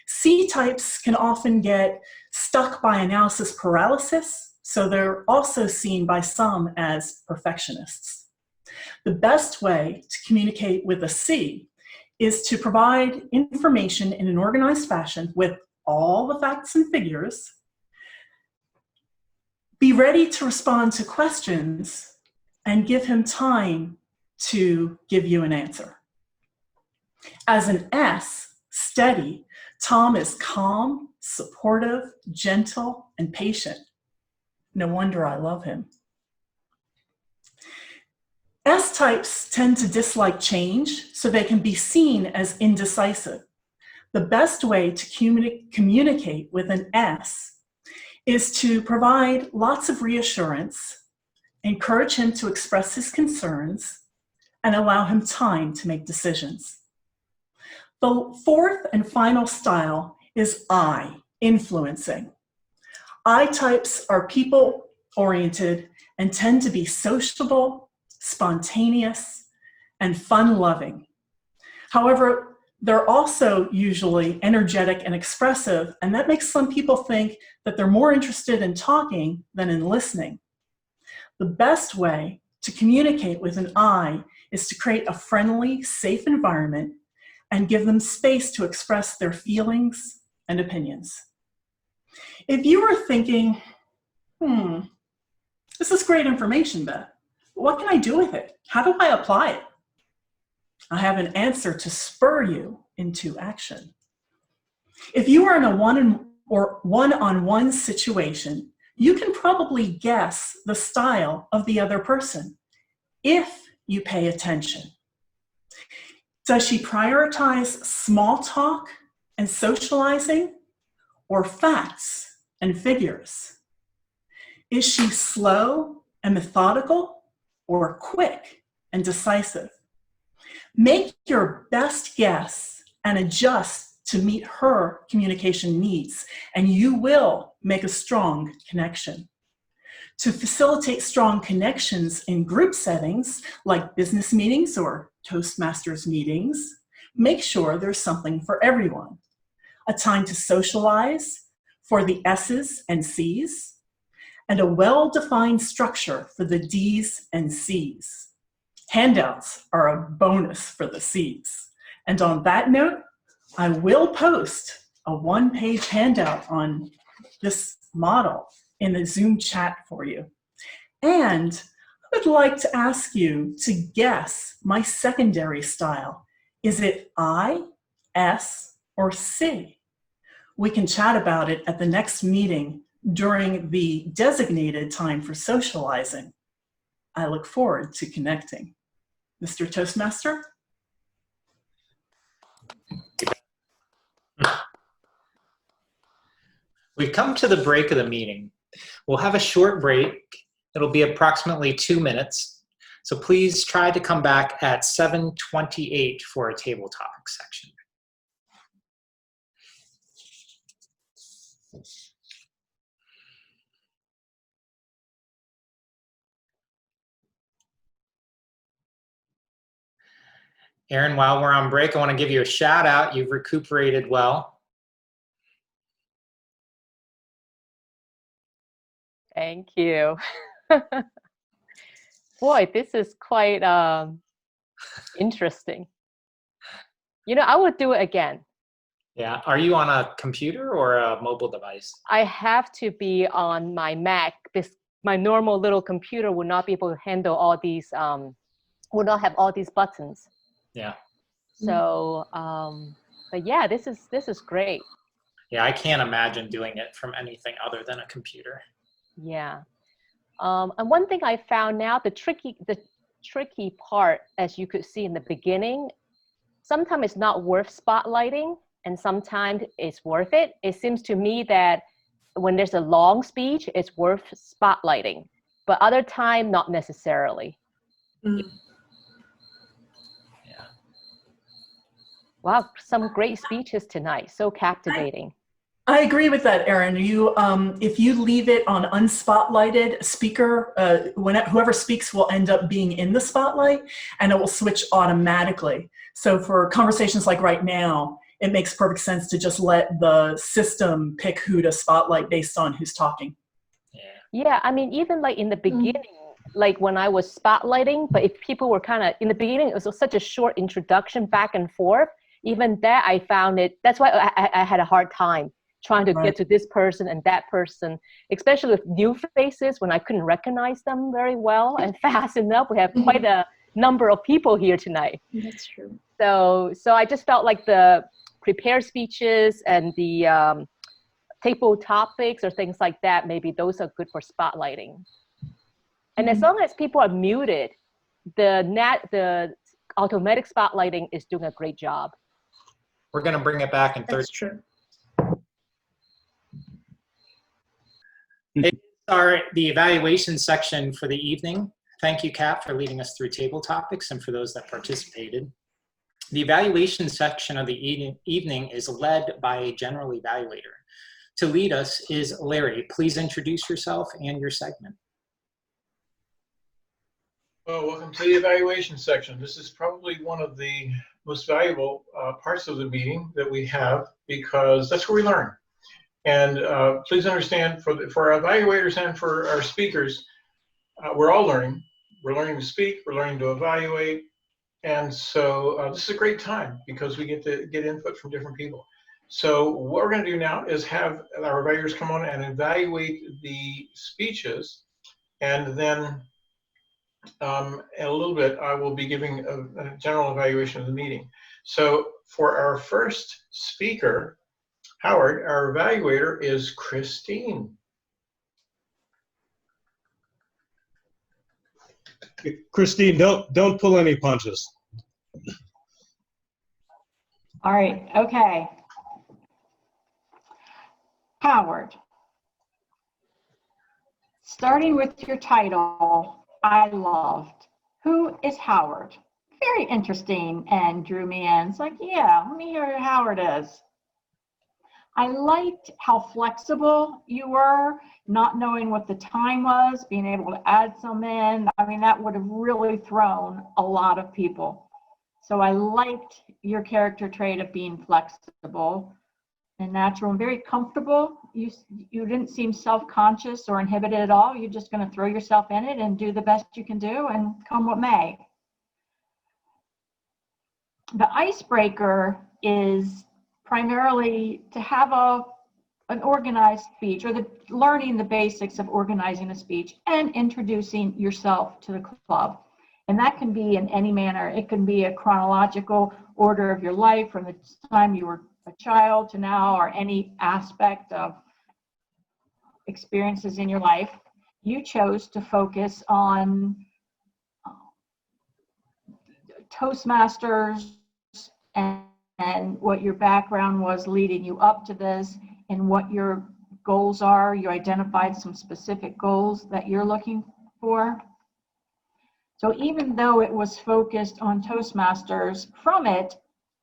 C types can often get stuck by analysis paralysis, so they're also seen by some as perfectionists. The best way to communicate with a C is to provide information in an organized fashion with all the facts and figures, be ready to respond to questions, and give him time to give you an answer. As an S, steady, Tom is calm, supportive, gentle, and patient. No wonder I love him. S types tend to dislike change, so they can be seen as indecisive. The best way to communicate with an S is to provide lots of reassurance, encourage him to express his concerns, and allow him time to make decisions. The fourth and final style is I, influencing. I types are people-oriented and tend to be sociable, spontaneous, and fun-loving. However, they're also usually energetic and expressive, and that makes some people think that they're more interested in talking than in listening. The best way to communicate with an I is to create a friendly, safe environment and give them space to express their feelings and opinions. If you were thinking, this is great information, Beth. What can I do with it? How do I apply it? I have an answer to spur you into action. If you are in a one-on-one situation, you can probably guess the style of the other person if you pay attention. Does she prioritize small talk and socializing or facts and figures? Is she slow and methodical or quick and decisive? Make your best guess and adjust to meet her communication needs, and you will make a strong connection. To facilitate strong connections in group settings, like business meetings or Toastmasters meetings, make sure there's something for everyone. A time to socialize for the S's and C's, and a well-defined structure for the D's and C's. Handouts are a bonus for the C's. And on that note, I will post a one-page handout on this model in the Zoom chat for you. And I would like to ask you to guess my secondary style. Is it I, S, or C? We can chat about it at the next meeting during the designated time for socializing. I look forward to connecting. Mr. Toastmaster? We've come to the break of the meeting. We'll have a short break. It'll be approximately 2 minutes. So please try to come back at 7:28 for a table topic section. Aaron, while we're on break, I want to give you a shout out. You've recuperated well. Thank you. Boy, this is quite interesting. You know, I would do it again. Yeah. Are you on a computer or a mobile device? I have to be on my Mac because my normal little computer would not be able to handle all these, would not have all these buttons. Yeah. So, but yeah, this is great. Yeah, I can't imagine doing it from anything other than a computer. Yeah. And one thing I found now, the tricky part, as you could see in the beginning, sometimes it's not worth spotlighting and sometimes it's worth it. It seems to me that when there's a long speech, it's worth spotlighting, but other time, not necessarily. Mm. Yeah. Wow, some great speeches tonight. So captivating. I agree with that, Erin. You, if you leave it on unspotlighted, speaker, whoever speaks will end up being in the spotlight, and it will switch automatically. So for conversations like right now, it makes perfect sense to just let the system pick who to spotlight based on who's talking. Yeah, I mean, even like in the beginning, like when I was spotlighting, but if people were kind of, in the beginning, it was such a short introduction back and forth. Even that, I found it, that's why I had a hard time trying to get to this person and that person, especially with new faces when I couldn't recognize them very well and fast enough. We have quite a number of people here tonight. That's true. So I just felt like the prepared speeches and the table topics or things like that, maybe those are good for spotlighting. And as long as people are muted, the automatic spotlighting is doing a great job. We're going to bring it back in 30. That's true. It's the evaluation section for the evening. Thank you, Kat, for leading us through table topics and for those that participated. The evaluation section of the evening is led by a general evaluator. To lead us is Larry. Please introduce yourself and your segment. Well, welcome to the evaluation section. This is probably one of the most valuable parts of the meeting that we have because that's where we learn. And please understand, for our evaluators and for our speakers, we're all learning. We're learning to speak, we're learning to evaluate. And so this is a great time because we get to get input from different people. So what we're going to do now is have our evaluators come on and evaluate the speeches. And then in a little bit, I will be giving a general evaluation of the meeting. So for our first speaker, Howard, our evaluator is Christine. Christine, don't pull any punches. All right, okay. Howard, starting with your title, I loved. Who is Howard? Very interesting and drew me in. It's like, yeah, let me hear who Howard is. I liked how flexible you were, not knowing what the time was, being able to add some in. I mean, that would have really thrown a lot of people. So I liked your character trait of being flexible and natural and very comfortable. You didn't seem self-conscious or inhibited at all. You're just going to throw yourself in it and do the best you can do and come what may. The icebreaker is primarily to have an organized speech, or learning the basics of organizing a speech and introducing yourself to the club. And that can be in any manner. It can be a chronological order of your life from the time you were a child to now, or any aspect of experiences in your life. You chose to focus on Toastmasters and what your background was leading you up to this, and what your goals are. You identified some specific goals that you're looking for. So even though it was focused on Toastmasters, from it,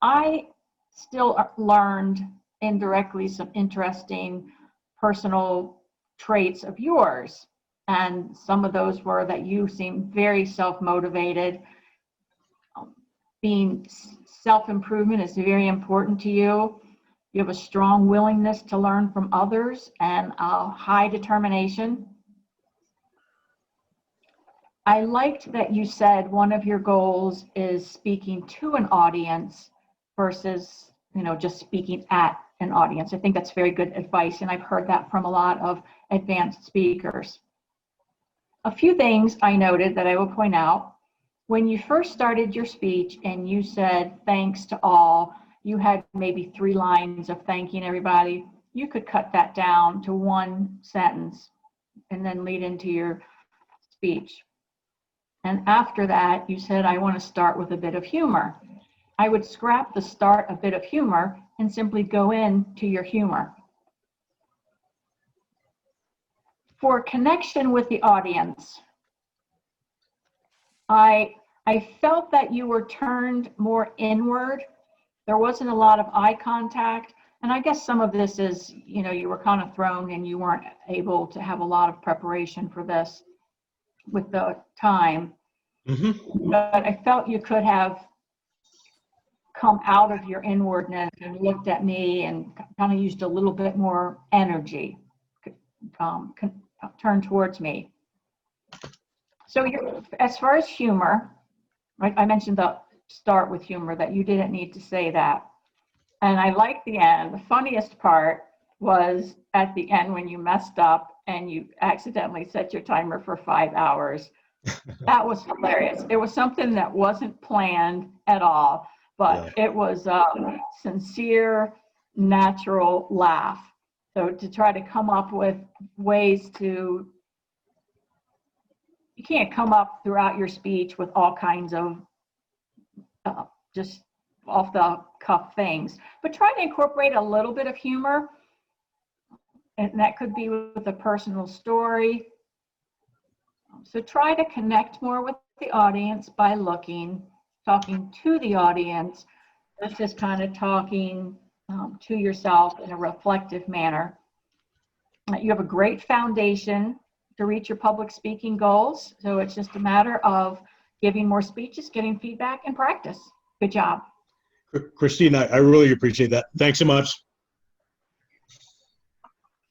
I still learned indirectly some interesting personal traits of yours. And some of those were that you seem very self-motivated. Being self-improvement is very important to you. You have a strong willingness to learn from others and a high determination. I liked that you said one of your goals is speaking to an audience versus, just speaking at an audience. I think that's very good advice, and I've heard that from a lot of advanced speakers. A few things I noted that I will point out. When you first started your speech and you said thanks to all, you had maybe 3 lines of thanking everybody. You could cut that down to 1 sentence and then lead into your speech. And after that, you said, I want to start with a bit of humor. I would scrap the start a bit of humor and simply go into your humor. For connection with the audience, I felt that you were turned more inward. There wasn't a lot of eye contact. And I guess some of this is, you were kind of thrown and you weren't able to have a lot of preparation for this with the time. Mm-hmm. But I felt you could have come out of your inwardness and looked at me and kind of used a little bit more energy, turned towards me. So as far as humor, right, I mentioned the start with humor, that you didn't need to say that. And I liked the end. The funniest part was at the end when you messed up and you accidentally set your timer for 5 hours. That was hilarious. It was something that wasn't planned at all, but it was a sincere, natural laugh. So to try to come up with ways to, you can't come up throughout your speech with all kinds of just off the cuff things, but try to incorporate a little bit of humor. And that could be with a personal story. So try to connect more with the audience by talking to the audience, versus kind of talking to yourself in a reflective manner. You have a great foundation to reach your public speaking goals. So it's just a matter of giving more speeches, getting feedback, and practice. Good job. Christine, I really appreciate that. Thanks so much.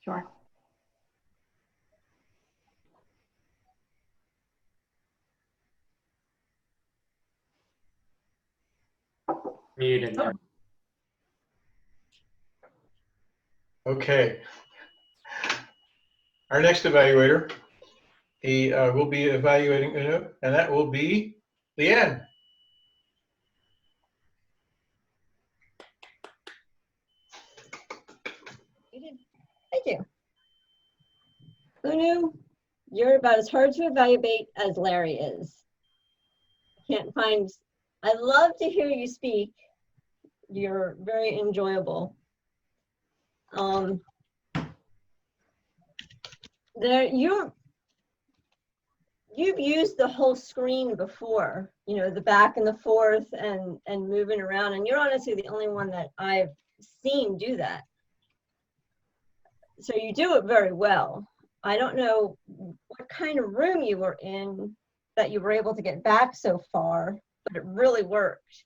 Sure. Muted. Okay. Our next evaluator, he will be evaluating, and that will be Leanne. Thank you. Who knew? You're about as hard to evaluate as Larry is. I love to hear you speak. You're very enjoyable. You've used the whole screen before, the back and the forth and moving around, and you're honestly the only one that I've seen do that. So you do it very well. I don't know what kind of room you were in that you were able to get back so far, but it really worked.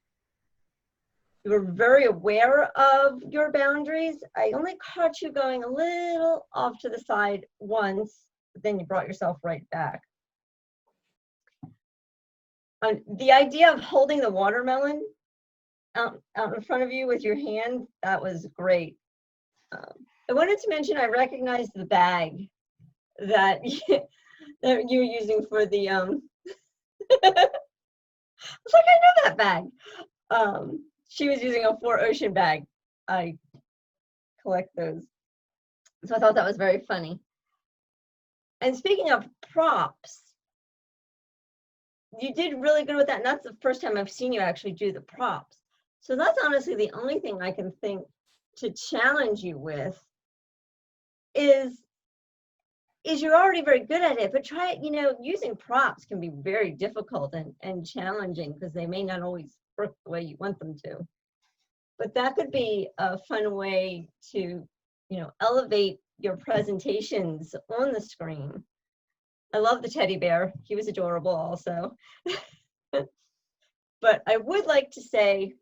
You were very aware of your boundaries. I only caught you going a little off to the side once, but then you brought yourself right back. The idea of holding the watermelon out in front of you with your hand, that was great. I wanted to mention I recognized the bag that you're using for the, I was like, I know that bag. She was using a 4Ocean bag. I collect those. So I thought that was very funny. And speaking of props, you did really good with that. And that's the first time I've seen you actually do the props. So that's honestly the only thing I can think to challenge you with is you're already very good at it, but try it, using props can be very difficult and challenging because they may not always work the way you want them to. But that could be a fun way to, elevate your presentations on the screen. I love the teddy bear. He was adorable also. But I would like to say,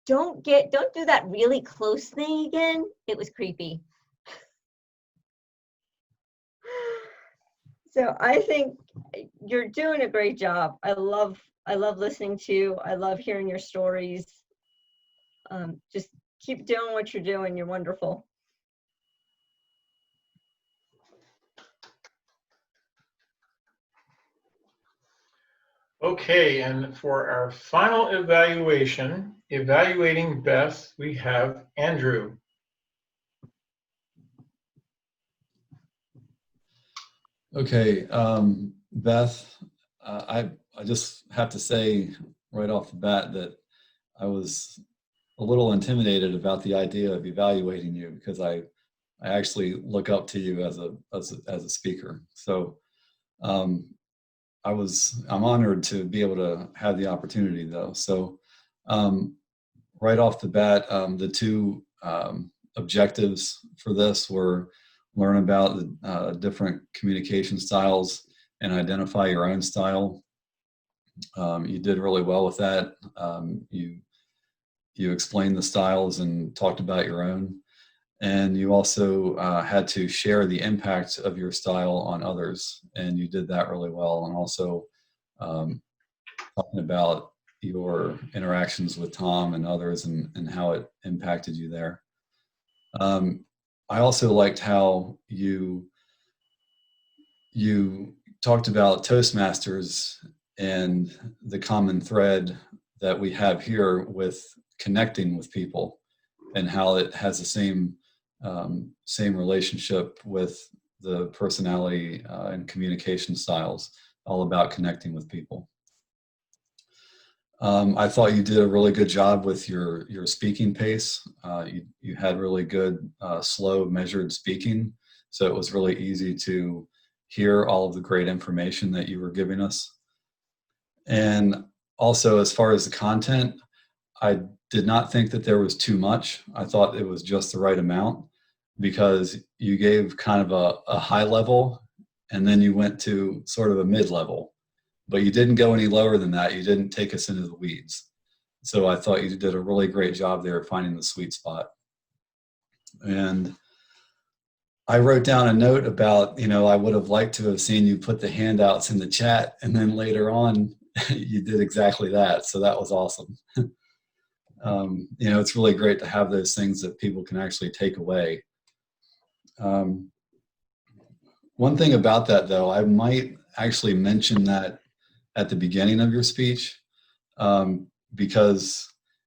don't do that really close thing again. It was creepy. So I think you're doing a great job. I love listening to you. I love hearing your stories. Just keep doing what you're doing. You're wonderful. Okay, and for our final evaluation, evaluating Beth, we have Andrew. Okay, Beth, I just have to say right off the bat that I was a little intimidated about the idea of evaluating you because I actually look up to you as a speaker. So I'm honored to be able to have the opportunity though. So right off the bat, the two objectives for this were learn about the different communication styles and identify your own style. You did really well with that. You explained the styles and talked about your own. And you also had to share the impact of your style on others. And you did that really well. And also talking about your interactions with Tom and others and how it impacted you there. I also liked how you talked about Toastmasters and the common thread that we have here with connecting with people and how it has the same relationship with the personality and communication styles, all about connecting with people. I thought you did a really good job with your speaking pace. You had really good, slow, measured speaking. So it was really easy to hear all of the great information that you were giving us. And also, as far as the content, I did not think that there was too much. I thought it was just the right amount because you gave kind of a high level and then you went to sort of a mid-level. But you didn't go any lower than that. You didn't take us into the weeds. So I thought you did a really great job there finding the sweet spot. And I wrote down a note about, I would have liked to have seen you put the handouts in the chat, and then later on, you did exactly that. So that was awesome. It's really great to have those things that people can actually take away. One thing about that, though, I might actually mention that at the beginning of your speech, because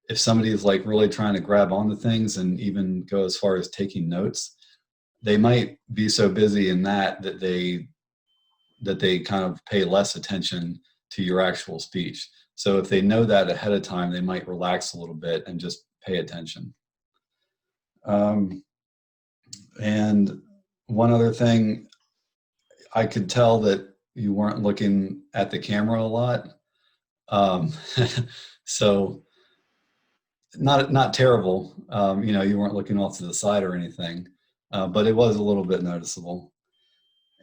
if somebody is like really trying to grab onto things and even go as far as taking notes, they might be so busy in that they kind of pay less attention to your actual speech. So if they know that ahead of time, they might relax a little bit and just pay attention. And one other thing, I could tell that you weren't looking at the camera a lot. So not terrible. You weren't looking off to the side or anything, but it was a little bit noticeable.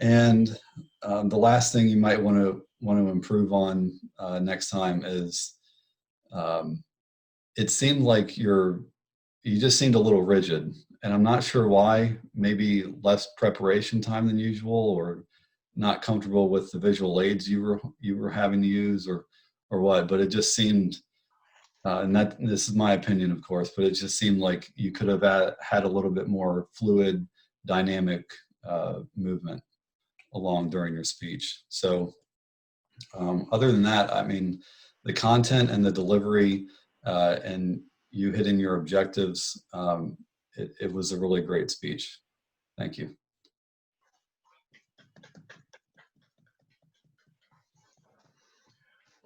And the last thing you might want to improve on next time is it seemed like you just seemed a little rigid, and I'm not sure why. Maybe less preparation time than usual, or not comfortable with the visual aids you were having to use, or what. But it just seemed, and this is my opinion, of course, but it just seemed like you could have had a little bit more fluid, dynamic movement along during your speech. So other than that, I mean, the content and the delivery and you hitting your objectives, it was a really great speech. Thank you.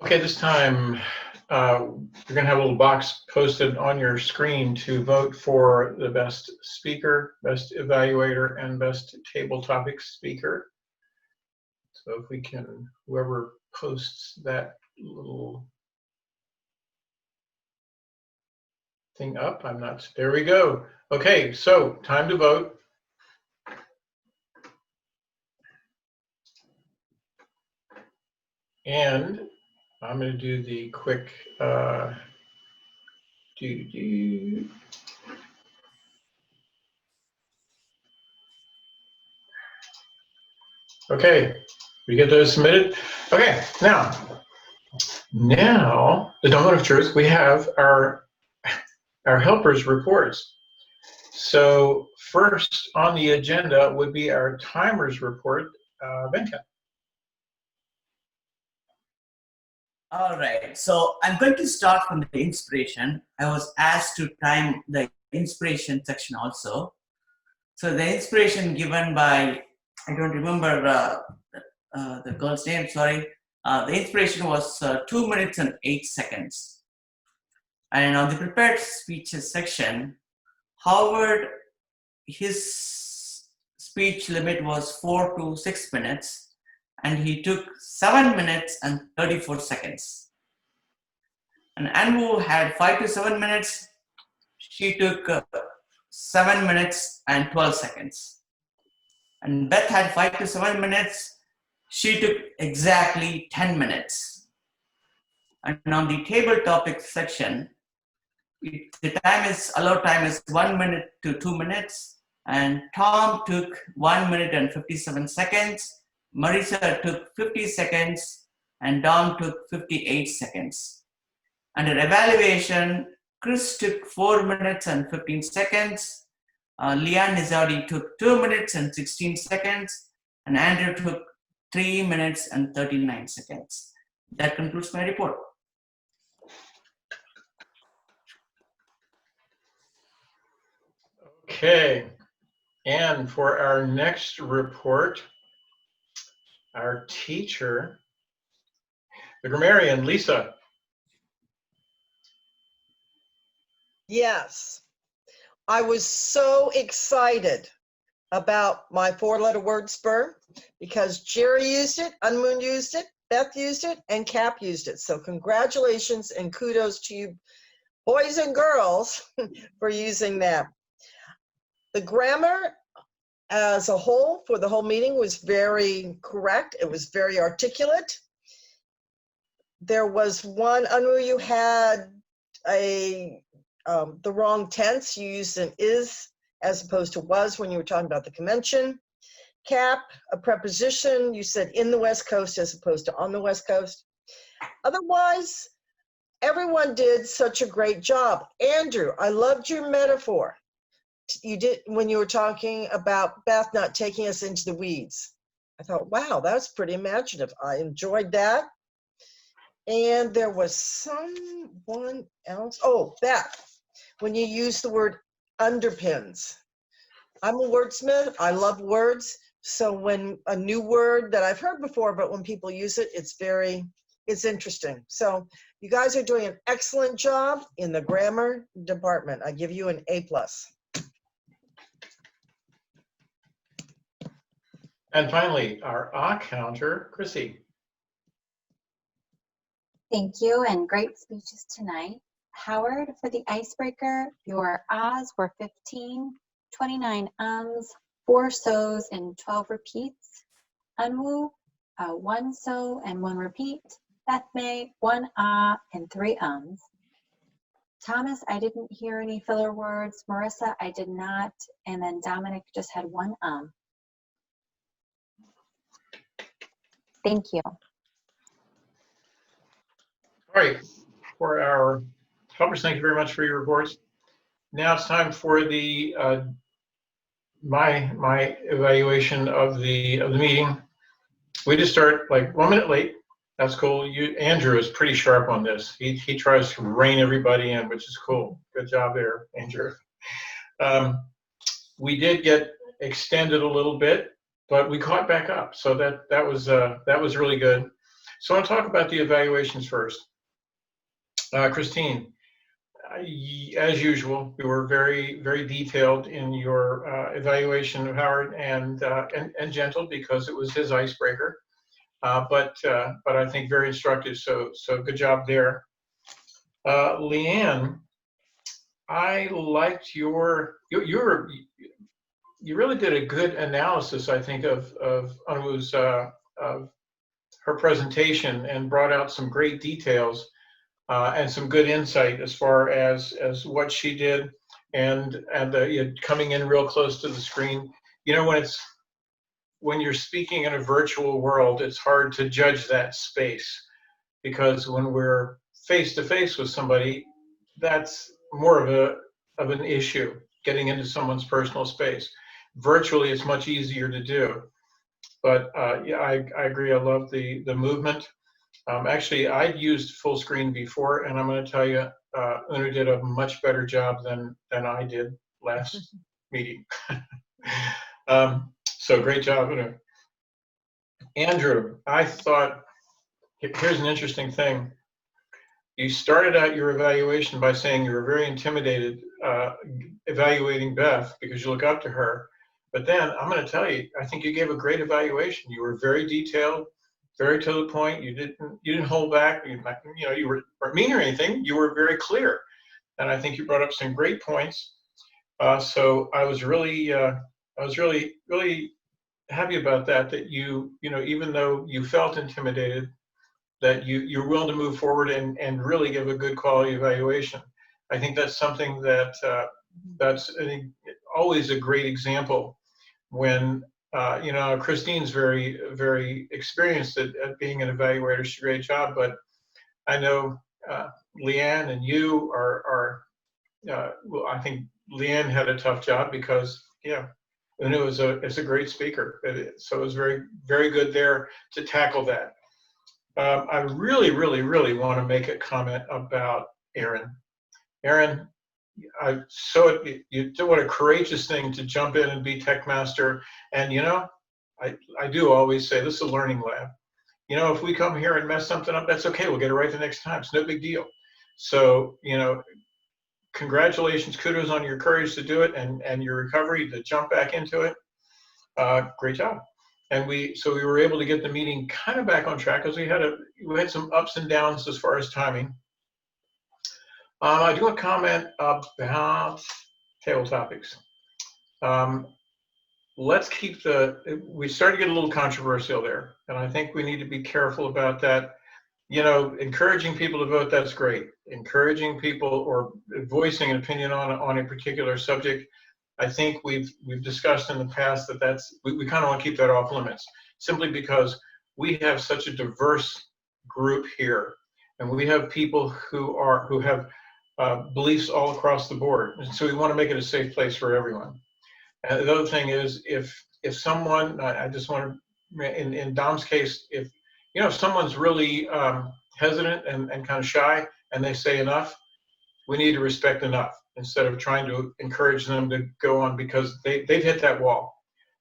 Okay, this time, you're going to have a little box posted on your screen to vote for the best speaker, best evaluator, and best table topic speaker. So if we can, whoever posts that little thing up, I'm not, there we go. Okay, so time to vote. And I'm going to do the quick Okay, we get those submitted. Okay, now the moment of truth, we have our helpers reports. So first on the agenda would be our timers report, Venka. All right, so I'm going to start from the inspiration. I was asked to time the inspiration section also. So the inspiration given by, I don't remember the girl's name, sorry. The inspiration was 2 minutes and 8 seconds. And on the prepared speeches section, Howard, his speech limit was 4 to 6 minutes. And he took 7 minutes and 34 seconds. And Anwu had 5 to 7 minutes. She took 7 minutes and 12 seconds. And Beth had 5 to 7 minutes. She took exactly 10 minutes. And on the table topics section, the allowed time is 1 minute to 2 minutes. And Tom took 1 minute and 57 seconds. Marisa took 50 seconds and Dom took 58 seconds. Under evaluation, Chris took 4 minutes and 15 seconds. Leanne Nizadi took 2 minutes and 16 seconds. And Andrew took 3 minutes and 39 seconds. That concludes my report. Okay, and for our next report, our teacher, the grammarian, Lisa. Yes, I was so excited about my 4-letter word spur because Jerry used it, Unmoon used it, Beth used it, and Cap used it. So congratulations and kudos to you boys and girls for using that. The grammar as a whole for the whole meeting was very correct. It was very articulate. There was one, Anu, you had the wrong tense. You used an is as opposed to was when you were talking about the convention. Cap, a preposition, you said in the West Coast as opposed to on the West Coast. Otherwise, everyone did such a great job. Andrew, I loved your metaphor. You did when you were talking about Beth not taking us into the weeds. I thought, wow, that's pretty imaginative. I enjoyed that. And there was someone else. Oh, Beth, when you use the word underpins. I'm a wordsmith. I love words. So when a new word that I've heard before, but when people use it, it's interesting. So you guys are doing an excellent job in the grammar department. I give you an A+. And finally, our counter, Chrissy. Thank you, and great speeches tonight. Howard, for the icebreaker, your ahs were 15, 29 ums, 4 so's, and 12 repeats. Unwoo, 1 so and 1 repeat. Beth May, 1 ah and 3 ums. Thomas, I didn't hear any filler words. Marissa, I did not. And then Dominic just had 1 Thank you. All right, for our helpers, thank you very much for your reports. Now it's time for the my evaluation of the meeting. We just start like 1 minute late. That's cool. Andrew is pretty sharp on this. He tries to rein everybody in, which is cool. Good job there, Andrew. We did get extended a little bit, but we caught back up. So that was really good. So I want to talk about the evaluations first. Christine, as usual, you were very, very detailed in your evaluation of Howard, and gentle because it was his icebreaker. But I think very instructive. So good job there. Leanne, I liked you really did a good analysis, I think, of Anu's of her presentation, and brought out some great details and some good insight as far as what she did, and coming in real close to the screen. You know, when you're speaking in a virtual world, it's hard to judge that space, because when we're face to face with somebody, that's more of an issue, getting into someone's personal space. Virtually, it's much easier to do. But yeah, I agree. I love the movement. Actually, I'd used full screen before, and I'm going to tell you, Unu did a much better job than I did last meeting. So great job, Unu. Andrew, I thought, here's an interesting thing. You started out your evaluation by saying you were very intimidated evaluating Beth because you look up to her. But then I'm going to tell you, I think you gave a great evaluation. You were very detailed, very to the point. You didn't hold back. You weren't mean or anything. You were very clear, and I think you brought up some great points. So I was really happy about that. That you even though you felt intimidated, that you're willing to move forward and really give a good quality evaluation. I think that's something that's always a great example when, Christine's very, very experienced at being an evaluator. She's a great job, but I know Leanne and you well, I think Leanne had a tough job because, Unu is a great speaker. So it was very, very good there to tackle that. I really, really, really want to make a comment about Aaron. Aaron, you did what a courageous thing to jump in and be tech master. And I do always say this is a learning lab. If we come here and mess something up, that's okay. We'll get it right the next time. It's no big deal. So congratulations, kudos on your courage to do it and your recovery to jump back into it. Great job. And we were able to get the meeting kind of back on track because we had some ups and downs as far as timing. I do want to comment about table topics. Let's keep we started to get a little controversial there, and I think we need to be careful about that. Encouraging people to vote, that's great. Encouraging people or voicing an opinion on a particular subject, I think we've discussed in the past that we kind of want to keep that off limits, simply because we have such a diverse group here, and we have people who have beliefs all across the board, and so we want to make it a safe place for everyone. And the other thing is, if someone, I just want to, in Dom's case, if someone's really hesitant and kind of shy, and they say enough, we need to respect enough instead of trying to encourage them to go on because they've hit that wall,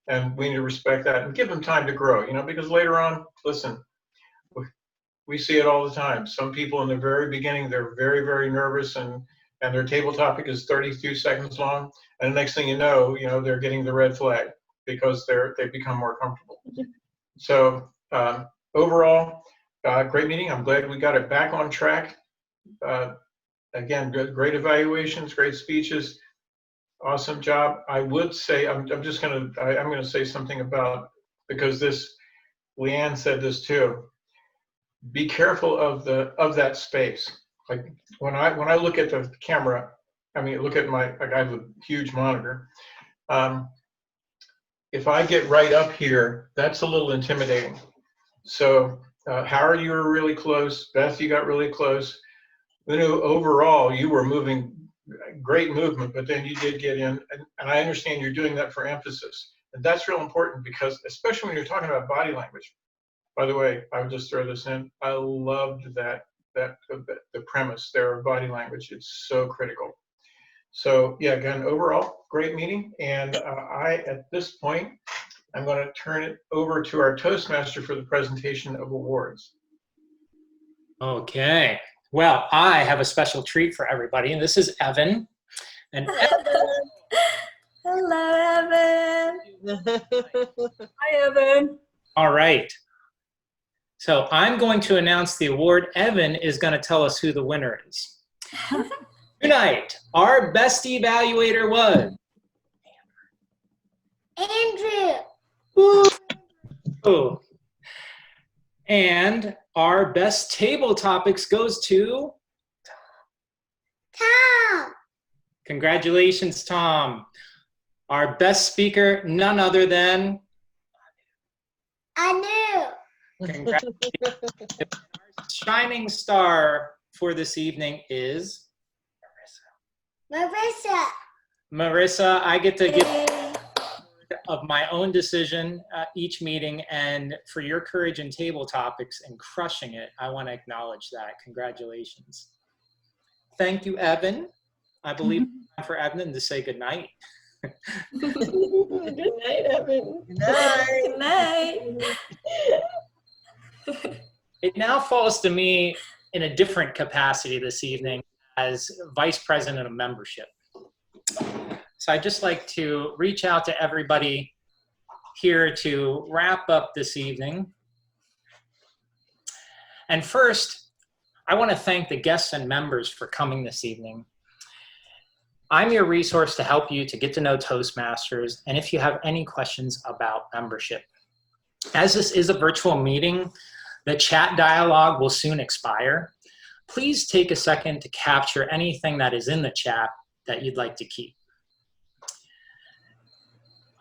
and we need to respect that and give them time to grow. Because later on, listen, we see it all the time. Some people in the very beginning, they're very, very nervous, and their table topic is 32 seconds long, and the next thing you know, they're getting the red flag because they've become more comfortable. So overall, great meeting. I'm glad we got it back on track. Again, great evaluations, great speeches, awesome job. I would say I'm going to say something about, because Leanne said this too. Be careful of that space. Like when I look at the camera, look at I have a huge monitor. If I get right up here, that's a little intimidating. So Howard, you were really close. Beth, you got really close. Overall, you were moving, great movement, but then you did get in, and I understand you're doing that for emphasis. And that's real important because, especially when you're talking about body language. By the way, I would just throw this in. I loved the premise there of body language. It's so critical. So yeah, again, overall, great meeting. And at this point, I'm going to turn it over to our Toastmaster for the presentation of awards. Okay. Well, I have a special treat for everybody, and this is Evan. And Hello, Evan. Hi, Evan. all right. So I'm going to announce the award. Evan is going to tell us who the winner is. Tonight, our best evaluator was Andrew. Woo! And our best table topics goes to Tom. Congratulations, Tom. Our best speaker, none other than Anu. Congratulations. Our shining star for this evening is Marissa. Marissa. I get to give of my own decision each meeting, and for your courage in table topics and crushing it, I want to acknowledge that. Congratulations. Thank you, Evan. I believe it's time for Evan to say good night. Good night, Evan. Good night. Good night. It now falls to me in a different capacity this evening as Vice President of Membership. So I'd just like to reach out to everybody here to wrap up this evening. And first, I want to thank the guests and members for coming this evening. I'm your resource to help you to get to know Toastmasters, and if you have any questions about membership. As this is a virtual meeting, the chat dialogue will soon expire. Please take a second to capture anything that is in the chat that you'd like to keep.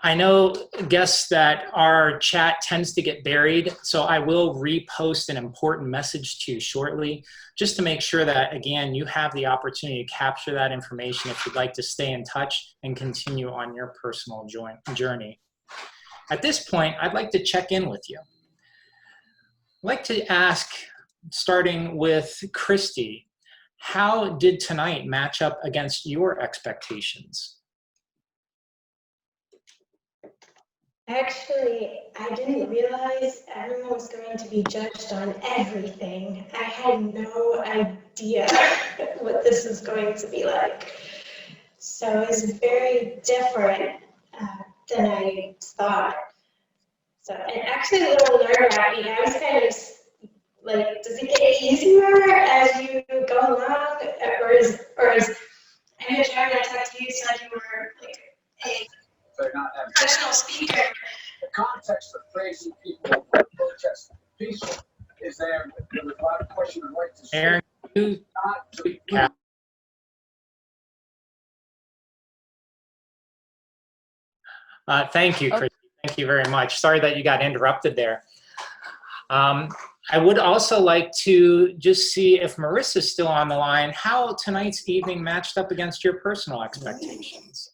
I know, guests, that our chat tends to get buried, so I will repost an important message to you shortly, just to make sure that, again, you have the opportunity to capture that information if you'd like to stay in touch and continue on your personal journey. At this point, I'd like to check in with you. I'd like to ask, starting with Christy, how did tonight match up against your expectations? Actually, I didn't realize everyone was going to be judged on everything. I had no idea what this was going to be like. So it was very different than I thought. So, and actually a little nerve-wracking. I was kind of like, does it get easier as you go along? Or is I know, Jared, I talked to you, said you were like a professional speaker. The context of phrasing people who protest peaceful is there without a question of right to Aaron, thank you, Chris. Thank you very much. Sorry that you got interrupted there. I would also like to just see if Marissa's still on the line, how tonight's evening matched up against your personal expectations.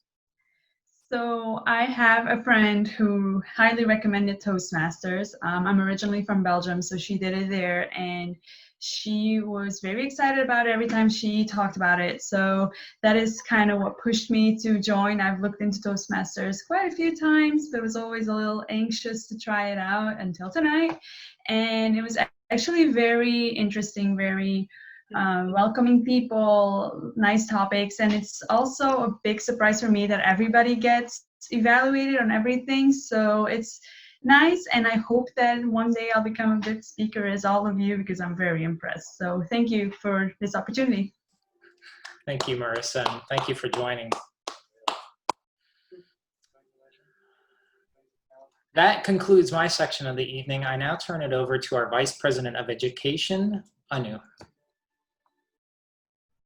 So I have a friend who highly recommended Toastmasters. I'm originally from Belgium, so she did it there, and she was very excited about it every time she talked about it. So that is kind of what pushed me to join. I've looked into Toastmasters quite a few times, but was always a little anxious to try it out until tonight. And it was actually very interesting, very welcoming people, nice topics, and it's also a big surprise for me that everybody gets evaluated on everything. So it's nice, and I hope that one day I'll become a good speaker as all of you, because I'm very impressed. So thank you for this opportunity. Thank you, Marissa, and thank you for joining. That concludes my section of the evening. I now turn it over to our Vice President of Education, Anu.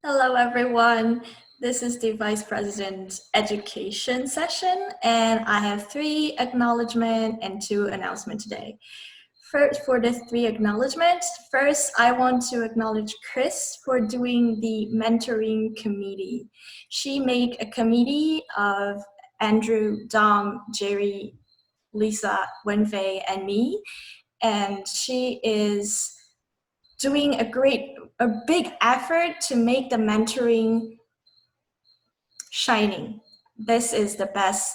Hello, everyone. This is the Vice President Education session, and I have 3 acknowledgements and 2 announcements today. First, for the 3 acknowledgements, first, I want to acknowledge Chris for doing the mentoring committee. She made a committee of Andrew, Dom, Jerry, Lisa, Wenfei, and me, and she is doing a big effort to make the mentoring shining. This is the best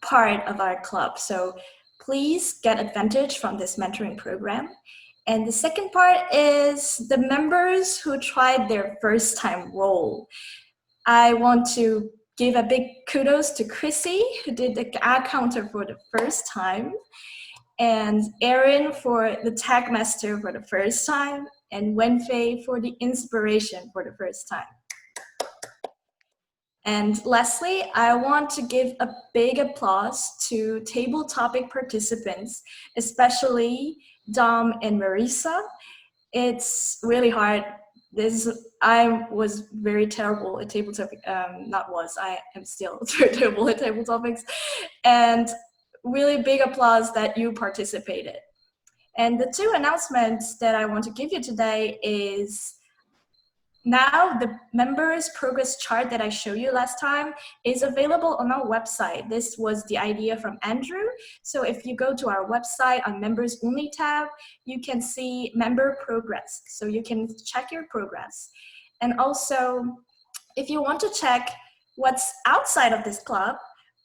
part of our club. So please get advantage from this mentoring program. And the second part is the members who tried their first time role. I want to give a big kudos to Chrissy, who did the ad counter for the first time, and Erin for the tag master for the first time, and Wenfei for the inspiration for the first time. And lastly, I want to give a big applause to table topic participants, especially Dom and Marisa. It's really hard. I was very terrible at table topic, I am still terrible at table topics. And really big applause that you participated. And the two announcements that I want to give you today is now the members progress chart that I showed you last time is available on our website. This was the idea from Andrew. So if you go to our website on members only tab, you can see member progress. So you can check your progress. And also, if you want to check what's outside of this club,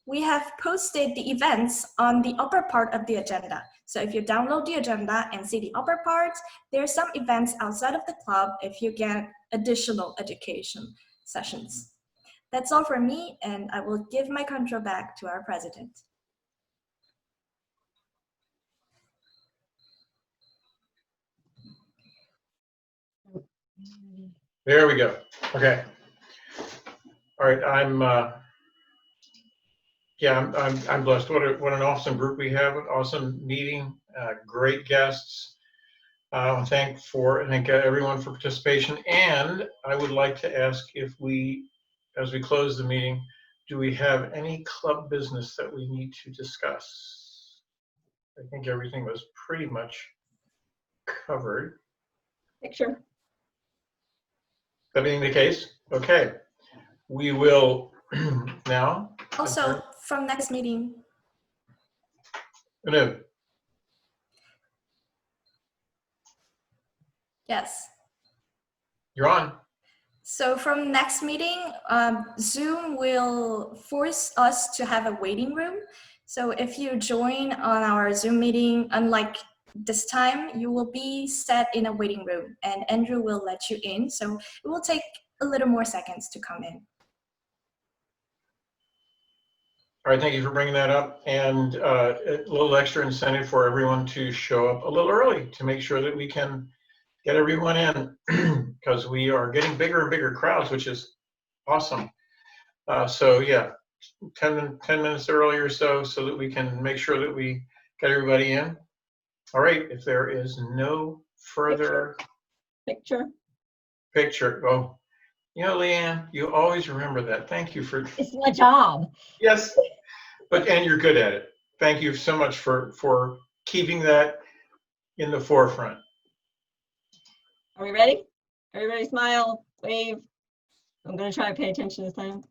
we have posted the events on the upper part of the agenda. So if you download the agenda and see the upper part, there are some events outside of the club if you get additional education sessions. That's all from me, and I will give my control back to our president. There we go. Okay. All right. I'm blessed. What an awesome group we have. An awesome meeting. Great guests. Thank everyone for participation. And I would like to ask if as we close the meeting, do we have any club business that we need to discuss? I think everything was pretty much covered. Picture. That being the case, okay. We will now. Also, from next meeting. No. Yes. You're on. So from next meeting, Zoom will force us to have a waiting room. So if you join on our Zoom meeting, unlike this time, you will be set in a waiting room and Andrew will let you in. So it will take a little more seconds to come in. All right, thank you for bringing that up. And a little extra incentive for everyone to show up a little early to make sure that we can get everyone in because we are getting bigger and bigger crowds, which is awesome. So yeah, 10 minutes early or so that we can make sure that we get everybody in. All right, if there is no further picture. Oh, you know, Leanne, you always remember that. Thank you for. It's my job. Yes, and you're good at it. Thank you so much for keeping that in the forefront. Are we ready? Everybody smile, wave. I'm going to try to pay attention this time.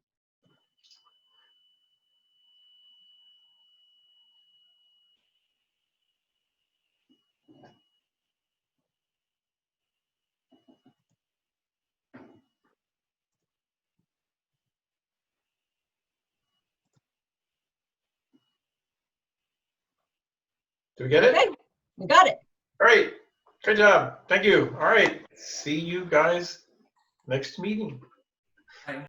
Do we get it? Okay, we got it. All right, good job. Thank you. All right, see you guys next meeting.